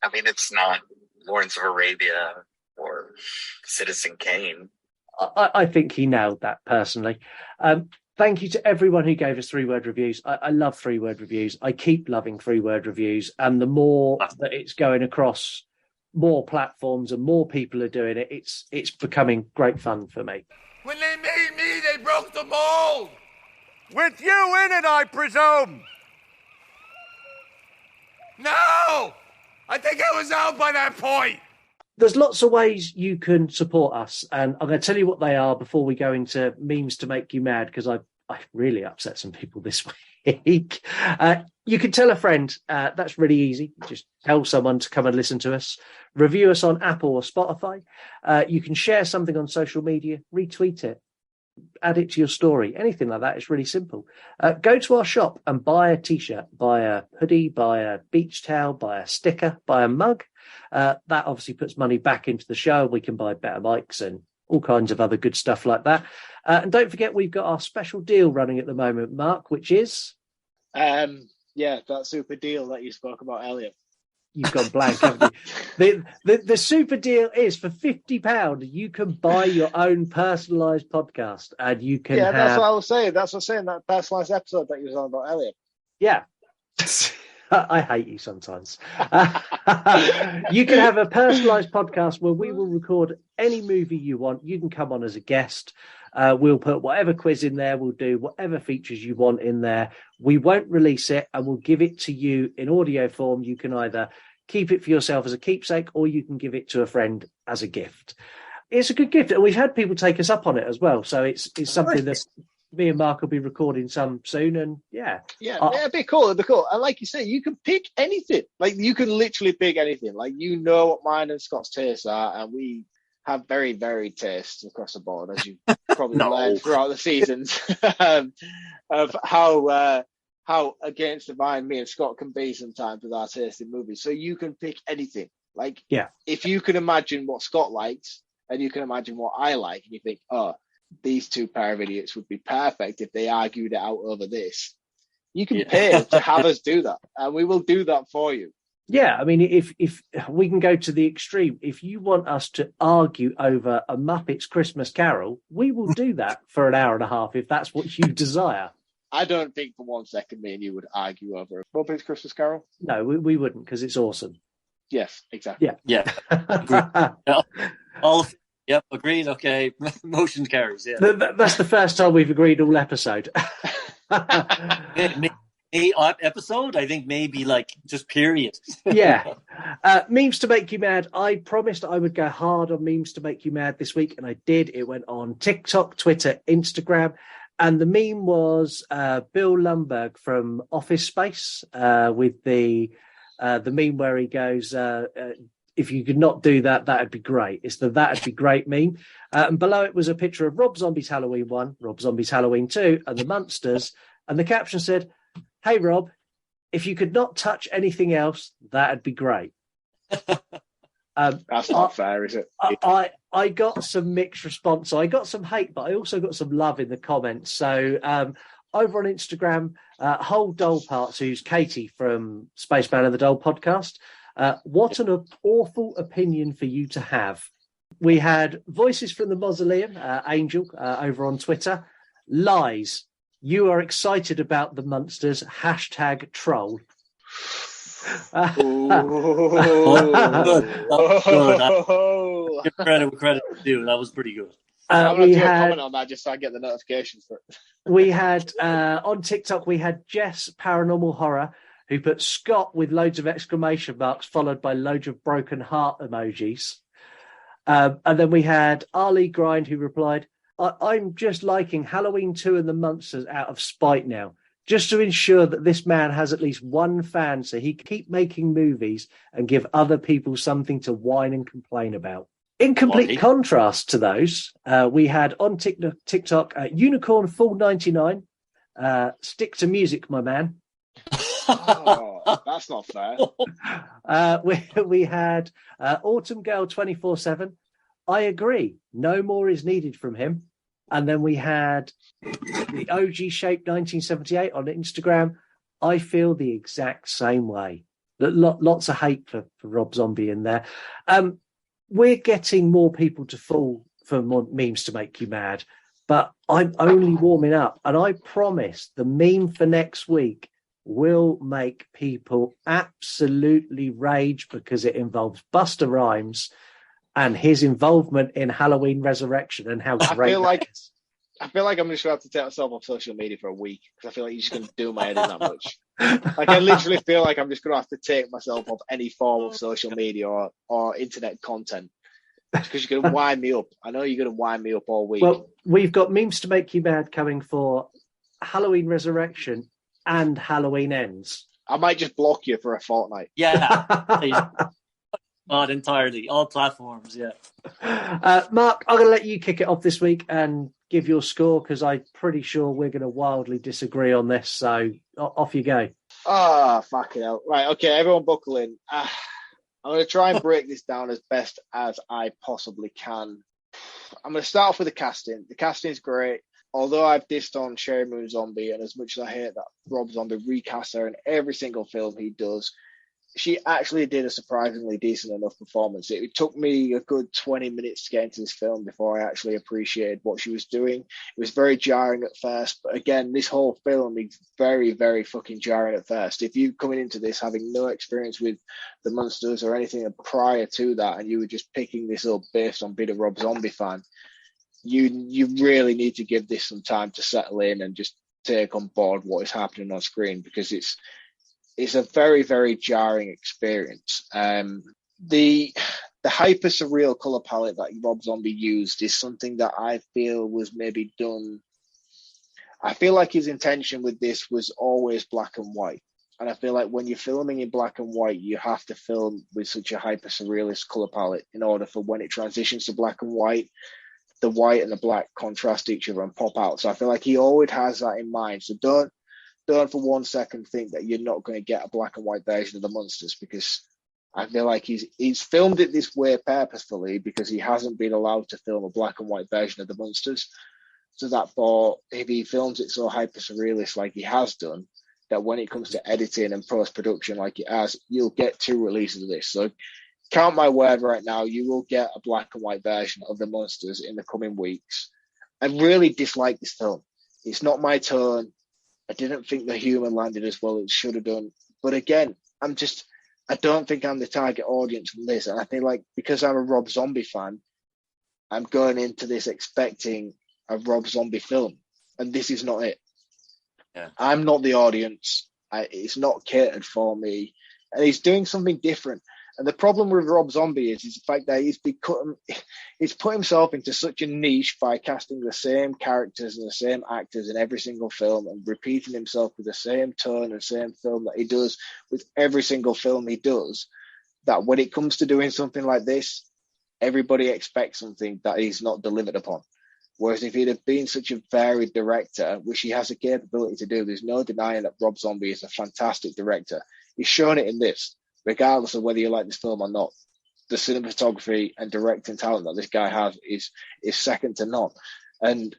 I mean, it's not Lawrence of Arabia or Citizen Kane. I think he nailed that personally. Thank you to everyone who gave us 3-word reviews. I love 3-word reviews. I keep loving 3-word reviews. And the more that it's going across more platforms and more people are doing it, it's becoming great fun for me. When they made me, they broke the mold. With you in it, I presume. No! I think I was out by that point. There's lots of ways you can support us, and I'm going to tell you what they are before we go into memes to make you mad, because I really upset some people this week. You can tell a friend. That's really easy. Just tell someone to come and listen to us. Review us on Apple or Spotify. You can share something on social media, retweet it, add it to your story, anything like that. It's really simple. Go to our shop and buy a T-shirt, buy a hoodie, buy a beach towel, buy a sticker, buy a mug. That obviously puts money back into the show. We can buy better mics and all kinds of other good stuff like that. And don't forget, we've got our special deal running at the moment, Marc, which is... that super deal that you spoke about earlier. You've gone blank, haven't you? The super deal is for £50, you can buy your own personalised podcast, and you can that's what I was saying. That's what I was saying, that personalised episode that you was on about earlier. Yeah. I hate you sometimes. You can have a personalised podcast where we will record any movie you want. You can come on as a guest. We'll put whatever quiz in there. We'll do whatever features you want in there. We won't release it, and we'll give it to you in audio form. You can either keep it for yourself as a keepsake, or you can give it to a friend as a gift. it's a good gift, and we've had people take us up on it as well. So it's something that me and Marc will be recording some soon, and it'd be cool. It'd be cool. And like you say, you can pick anything. Like you can literally pick anything. Like you know what mine and Scott's tastes are, and we have very varied tastes across the board, as you probably learned throughout the seasons of how against the vine me and Scott can be sometimes with our taste in movies. So you can pick anything. Like if you can imagine what Scott likes, and you can imagine what I like, and you think, oh, these two pair of idiots would be perfect if they argued it out over this. You can pay to have us do that, and we will do that for you. Yeah, I mean, if we can go to the extreme, if you want us to argue over a Muppets Christmas Carol, we will do that for an hour and a half if that's what you desire. I don't think for 1 second me and you would argue over a Muppets Christmas Carol. No, we wouldn't, because it's awesome. Yes, exactly. Yeah. Yep, agreed. Okay, motion carries. Yeah, that's the first time we've agreed all episode. Episode, I think maybe like just period. Yeah. Memes to make you mad. I promised I would go hard on memes to make you mad this week, and I did. It went on TikTok, Twitter, Instagram, and the meme was Bill Lumbergh from Office Space with the meme where he goes, if you could not do that, that'd be great. It's the that'd be great meme. And below it was a picture of Rob Zombie's Halloween 1, Rob Zombie's Halloween 2, and the Munsters. And the caption said, "Hey, Rob, if you could not touch anything else, that'd be great." That's not fair, is it? I got some mixed response. So I got some hate, but I also got some love in the comments. So over on Instagram, Whole Doll Parts, who's Katie from Spaceman and the Doll podcast, what an awful opinion for you to have. We had Voices from the Mausoleum, Angel, over on Twitter. Lies. You are excited about the Munsters. #troll. Give credit due. That was pretty good. I'm going to comment on that just so I get the notifications for it. We had on TikTok, we had Jess Paranormal Horror, who put Scott with loads of exclamation marks followed by loads of broken heart emojis. And then we had Ali Grind, who replied, I'm just liking Halloween 2 and the Munsters out of spite now, just to ensure that this man has at least one fan so he can keep making movies and give other people something to whine and complain about. In complete contrast to those, we had on TikTok, Unicorn Full 99, stick to music, my man. Oh, that's not fair. We had Autumn Girl 24/7. I agree. No more is needed from him. And then we had the OG Shape 1978 on Instagram. I feel the exact same way. Lots of hate for Rob Zombie in there. We're getting more people to fall for more memes to make you mad, but I'm only warming up. And I promise the meme for next week will make people absolutely rage because it involves Busta Rhymes and his involvement in Halloween Resurrection and how great I feel like I'm just going to have to take myself off social media for a week because I feel like you're just going to do my head in that much. Like I literally feel like I'm just going to have to take myself off any form of social media or internet content because you're going to wind me up. I know you're going to wind me up all week. Well, we've got memes to make you mad coming for Halloween Resurrection and Halloween Ends. I might just block you for a fortnight. Yeah. Not entirely. All platforms, yeah. Marc, I'm going to let you kick it off this week and give your score because I'm pretty sure we're going to wildly disagree on this. So off you go. Oh, fucking hell. Right, okay, everyone buckle in. I'm going to try and break this down as best as I possibly can. I'm going to start off with the casting. The casting's great. Although I've dissed on Sherry Moon Zombie, and as much as I hate that Rob Zombie recasts her in every single film he does, she actually did a surprisingly decent enough performance. It took me a good 20 minutes to get into this film before I actually appreciated what she was doing. It was very jarring at first, but again, this whole film is very, very fucking jarring at first. If you coming into this having no experience with the Munsters or anything prior to that, and you were just picking this up based on being a Rob Zombie fan, you really need to give this some time to settle in and just take on board what is happening on screen, because it's a very, very jarring experience. The the hyper surreal color palette that Rob Zombie used is something that I feel was maybe done. I feel like his intention with this was always black and white. And I feel like when you're filming in black and white, you have to film with such a hyper surrealist color palette in order for when it transitions to black and white, the white and the black contrast each other and pop out. So I feel like he always has that in mind. So don't for 1 second think that you're not going to get a black and white version of the Munsters, because I feel like he's filmed it this way purposefully because he hasn't been allowed to film a black and white version of the Munsters. So that thought, if he films it so hyper surrealist like he has done, that when it comes to editing and post-production like it has, you'll get 2 releases of this. So count my word right now, you will get a black and white version of the Munsters in the coming weeks. I really dislike this film. It's not my tone. I didn't think the humour landed as well as it should have done. But again, I don't think I'm the target audience from this. And I think, like, because I'm a Rob Zombie fan, I'm going into this expecting a Rob Zombie film. And this is not it. Yeah. I'm not the audience. It's not catered for me. And he's doing something different. And the problem with Rob Zombie is the fact that he's put himself into such a niche by casting the same characters and the same actors in every single film and repeating himself with the same tone and same film that he does with every single film he does, that when it comes to doing something like this, everybody expects something that he's not delivered upon. Whereas if he'd have been such a varied director, which he has the capability to do, there's no denying that Rob Zombie is a fantastic director. He's shown it in this. Regardless of whether you like this film or not, the cinematography and directing talent that this guy has is second to none. And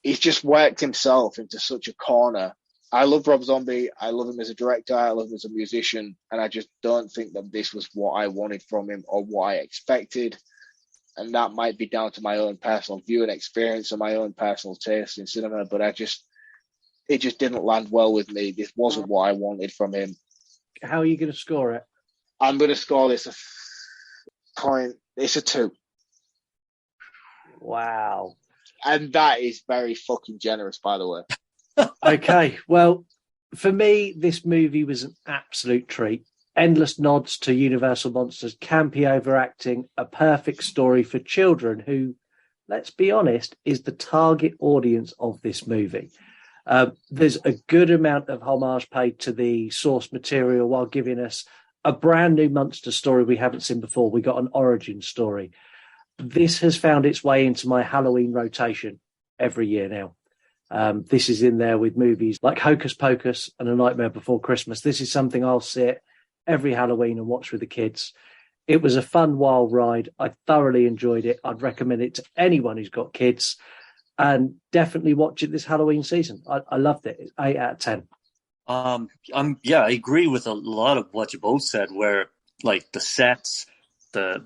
he's just worked himself into such a corner. I love Rob Zombie. I love him as a director. I love him as a musician. And I just don't think that this was what I wanted from him or what I expected. And that might be down to my own personal view and experience and my own personal taste in cinema. But it just didn't land well with me. This wasn't what I wanted from him. How are you going to score it? I'm going to score this a point. It's a 2. Wow. And that is very fucking generous, by the way. Okay. Well, for me, this movie was an absolute treat. Endless nods to Universal Monsters, campy overacting, a perfect story for children who, let's be honest, is the target audience of this movie. There's a good amount of homage paid to the source material while giving us a brand new monster story we haven't seen before. We got an origin story. This has found its way into my Halloween rotation every year now. This is in there with movies like Hocus Pocus and A Nightmare Before Christmas. This is something I'll sit every Halloween and watch with the kids. It was a fun, wild ride. I thoroughly enjoyed it. I'd recommend it to anyone who's got kids, and definitely watch it this Halloween season. I loved it. It's 8 out of 10. I agree with a lot of what you both said, where like the sets, the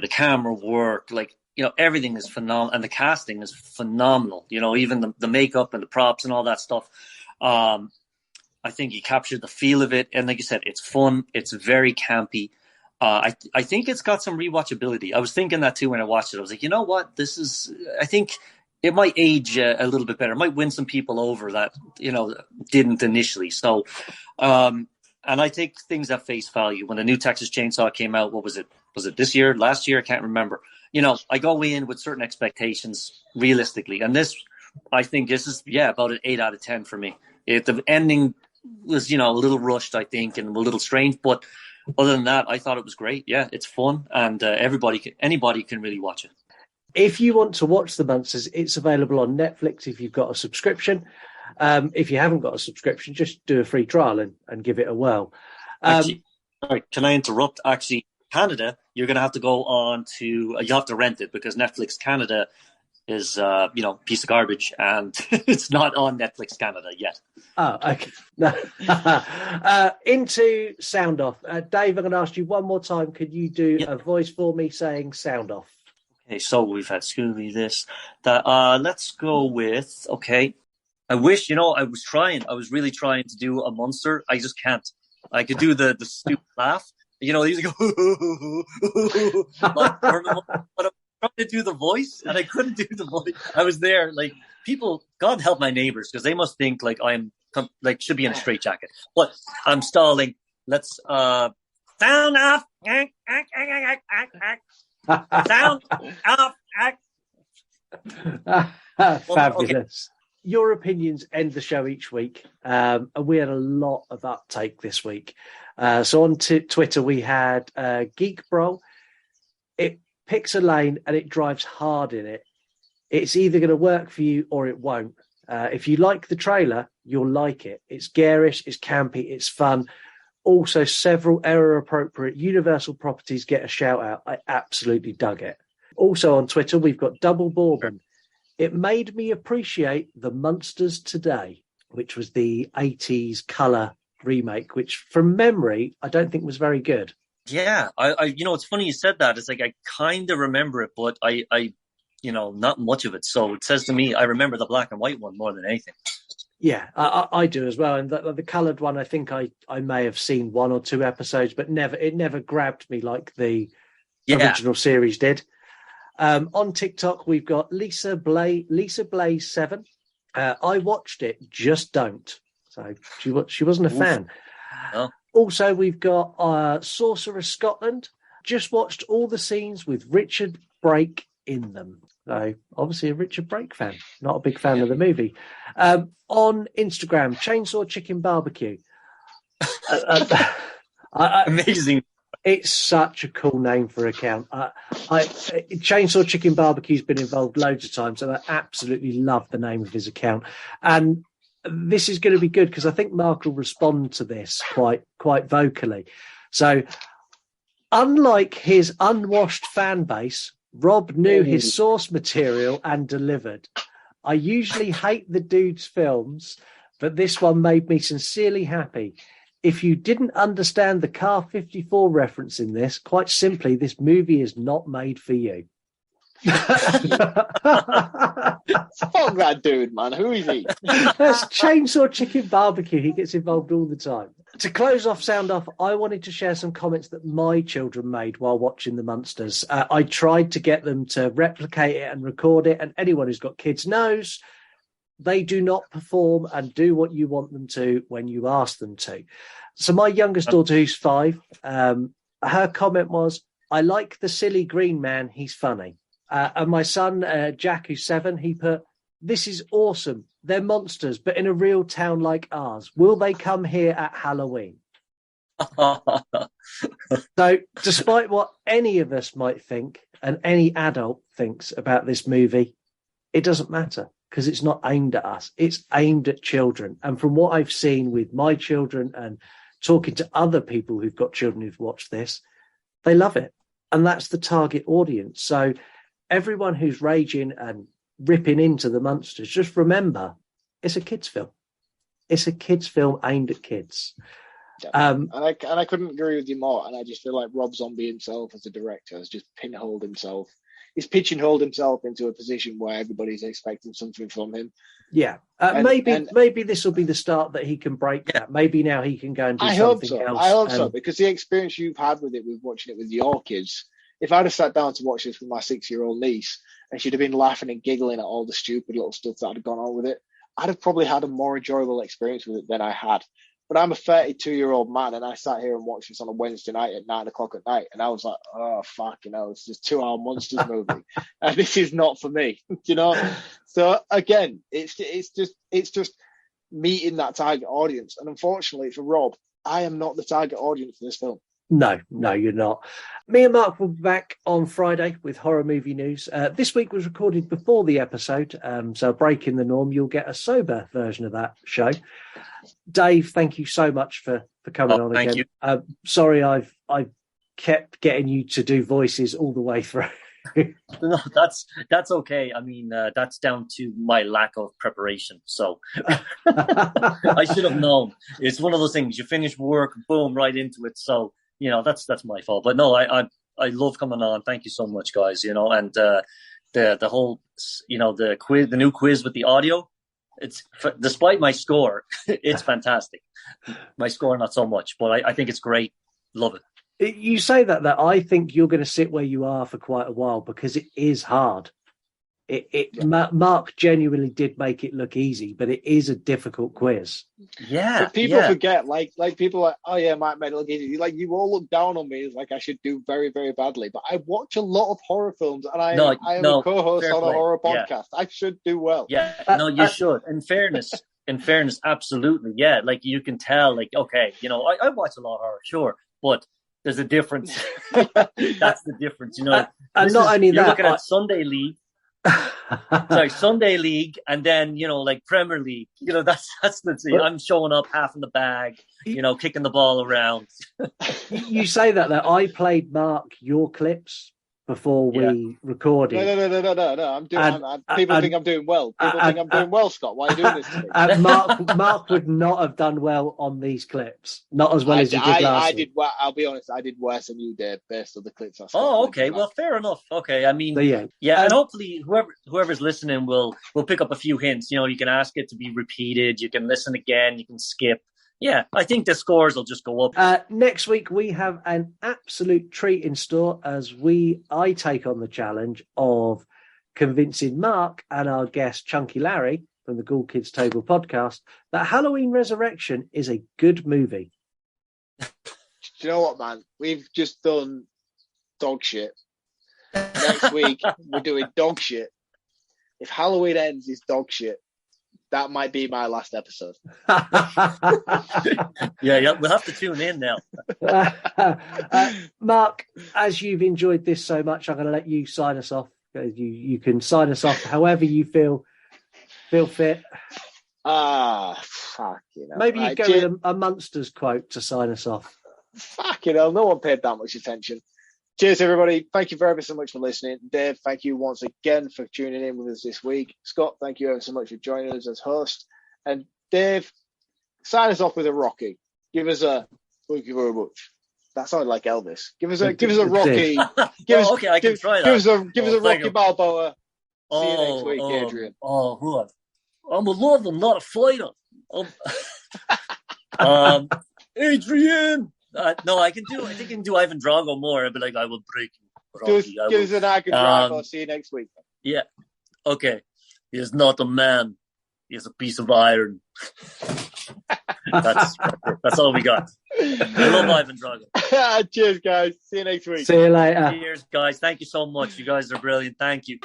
camera work, like, everything is phenomenal, and the casting is phenomenal. Even the makeup and the props and all that stuff. I think you captured the feel of it, and like you said, it's fun. It's very campy. I think it's got some rewatchability. I was thinking that too when I watched it. I was like, you know what, I think it might age a little bit better. It might win some people over that, didn't initially. So, and I take things at face value. When the new Texas Chainsaw came out, what was it? Was it this year, last year? I can't remember. I go in with certain expectations realistically. And I think this is, about an 8 out of 10 for me. The ending was, a little rushed, I think, and a little strange. But other than that, I thought it was great. Yeah, it's fun. And anybody can really watch it. If you want to watch the Munsters, it's available on Netflix if you've got a subscription. If you haven't got a subscription, just do a free trial and give it a whirl. Actually, sorry, can I interrupt? Actually, Canada, you're going to have to go on to, you have to rent it because Netflix Canada is, piece of garbage, and it's not on Netflix Canada yet. Oh, okay. Into sound off. Dave, I'm going to ask you one more time. Could you do a voice for me saying sound off? Okay, so we've had Scooby, this, that. Let's go with, okay. I wish, I was really trying to do a monster. I just can't. I could do the stupid laugh. These go, but I'm trying to do the voice, and I couldn't do the voice. I was there, like, people, God help my neighbors, because they must think, like, I'm, like, should be in a straitjacket. But I'm stalling. Let's, Sound off. Sound off. Fabulous. Your opinions end the show each week, and we had a lot of uptake this week. So on Twitter, we had Geek Bro. It picks a lane and it drives hard in it. It's either going to work for you or it won't. If you like the trailer, you'll like it. It's garish, it's campy, it's fun. Also, several error-appropriate Universal properties get a shout-out. I absolutely dug it. Also on Twitter, we've got Double Bourbon. It made me appreciate the Munsters Today, which was the 80s colour remake, which from memory, I don't think was very good. Yeah, I it's funny you said that. It's like I kind of remember it, but I not much of it. So it says to me, I remember the black and white one more than anything. Yeah, I do as well. And the coloured one, I think I may have seen 1 or 2 episodes, but it never grabbed me like the original series did. On TikTok, we've got Lisa Blaze 7. I watched it, just don't. So she wasn't a fan. No. Also, we've got Sorcerer Scotland. Just watched all the scenes with Richard Brake in them. So obviously a Richard Brake fan. Not a big fan of the movie. On Instagram, Chainsaw Chicken Barbecue. Amazing. It's such a cool name for an account. Chainsaw Chicken Barbecue's been involved loads of times, and I absolutely love the name of his account. And this is going to be good because I think Marc will respond to this quite vocally. So, unlike his unwashed fan base, Rob knew his source material and delivered. I usually hate the dude's films, but this one made me sincerely happy. If you didn't understand the Car 54 reference in this, quite simply, this movie is not made for you. Fuck that dude, man. Who is he? That's Chainsaw Chicken Barbecue. He gets involved all the time. To close off Sound Off, I wanted to share some comments that my children made while watching the Munsters. I tried to get them to replicate it and record it, and anyone who's got kids knows they do not perform and do what you want them to when you ask them to. So my youngest daughter, who's 5, her comment was, I like the silly green man. He's funny. And my son, Jack, who's 7, he put, this is awesome. They're monsters, but in a real town like ours. Will they come here at Halloween? So despite what any of us might think and any adult thinks about this movie, it doesn't matter because it's not aimed at us. It's aimed at children. And from what I've seen with my children and talking to other people who've got children who've watched this, they love it. And that's the target audience. So everyone who's raging and ripping into the Munsters, just remember, it's a kids' film. It's a kids' film aimed at kids. And I couldn't agree with you more. And I just feel like Rob Zombie himself as a director has just pinholed himself. He's pigeonholed himself into a position where everybody's expecting something from him. Yeah. Maybe this will be the start that he can break that. Maybe now he can go and do something else. I hope so, because the experience you've had with it, with watching it with your kids, if I'd have sat down to watch this with my 6-year-old niece and she'd have been laughing and giggling at all the stupid little stuff that had gone on with it, I'd have probably had a more enjoyable experience with it than I had. But I'm a 32-year-old man, and I sat here and watched this on a Wednesday night at 9 o'clock at night, and I was like, oh, fuck, it's just a 2-hour Monsters movie. And this is not for me, So, again, it's just meeting that target audience. And unfortunately for Rob, I am not the target audience for this film. No, you're not. Me and Marc will be back on Friday with horror movie news. This week was recorded before the episode, so breaking the norm, you'll get a sober version of that show. Dave, thank you so much for coming on again. Thank you. Sorry, I've kept getting you to do voices all the way through. No, that's okay. I mean, that's down to my lack of preparation. So I should have known. It's one of those things. You finish work, boom, right into it. So that's my fault. But no, I love coming on. Thank you so much, guys. And the whole the quiz, the new quiz with the audio. It's despite my score, it's fantastic. My score, not so much, but I think it's great. Love it. You say that I think you're going to sit where you are for quite a while because it is hard. Marc genuinely did make it look easy, but it is a difficult quiz. Yeah, but people forget, like people are like, oh yeah, Marc made it look easy. Like, you all look down on me as like I should do very, very badly. But I watch a lot of horror films, and I am a co-host on a horror podcast. Yeah. I should do well. Yeah, no, you should. In fairness, absolutely. Yeah, like you can tell, like, okay, you know, I watch a lot of horror, sure, but there's a difference. That's the difference, you know. And not only you're that, looking at Sunday League. Sunday League, and then, you know, like Premier League. You know, that's the thing. I'm showing up half in the bag, you know, kicking the ball around. You say that I played Marc your clips before we recorded. No. People think I'm doing well. People think I'm doing well, Scott. Why are you doing this to me? Marc would not have done well on these clips. Not as well as you did last week. Well, I'll be honest, I did worse than you did based on the clips I saw. Oh, okay. Well, fair enough. Okay. I mean, and hopefully whoever's listening will pick up a few hints. You know, you can ask it to be repeated. You can listen again. You can skip. Yeah, I think the scores will just go up. Next week, we have an absolute treat in store as I take on the challenge of convincing Marc and our guest, Chunky Larry, from the Ghoul Kids Table podcast, that Halloween Resurrection is a good movie. Do you know what, man? We've just done dog shit. Next week, we're doing dog shit. If Halloween Ends is dog shit, that might be my last episode. Yeah, we'll have to tune in now. Marc, as you've enjoyed this so much, I'm going to let you sign us off. You can sign us off however you feel fit. Fuck, you know. Maybe you go with a Munsters quote to sign us off. Fuck, you know, no one paid that much attention. Cheers, everybody. Thank you very so much for listening. Dave, thank you once again for tuning in with us this week. Scott, thank you ever so much for joining us as host. And Dave, sign us off with a Rocky. Give us a thank you very much. That sounded like Elvis. Give us a Rocky. Okay, I can try that. Give us a Rocky Balboa. See you next week, Adrian. What? I'm a lover, not a fighter. Adrian. No, I think I can do Ivan Drago more. I'd be like, I will break you. Give us an Ivan Drago. See you next week. Yeah. Okay. He is not a man. He is a piece of iron. That's all we got. I love Ivan Drago. Cheers, guys. See you next week. See you later. Cheers, guys. Thank you so much. You guys are brilliant. Thank you.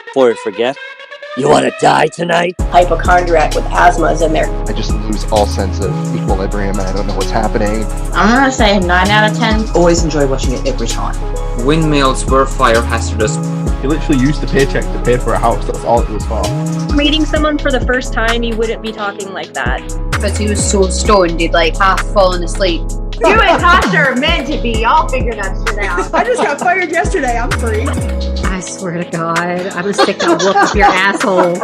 Before I forget, you want to die tonight? Hypochondriac with asthma is in there. I just lose all sense of equilibrium and I don't know what's happening. I'm going to say 9 out of 10. Always enjoy watching it every time. Windmills were fire hazardous. He literally used the paycheck to pay for a house. That's all it was for. Meeting someone for the first time, you wouldn't be talking like that. Because he was so stoned, he'd like half fallen asleep. You and Tasha are meant to be. Y'all figure that shit out. I just got fired yesterday. I'm free. I swear to God, I'm gonna stick that whoop up your asshole.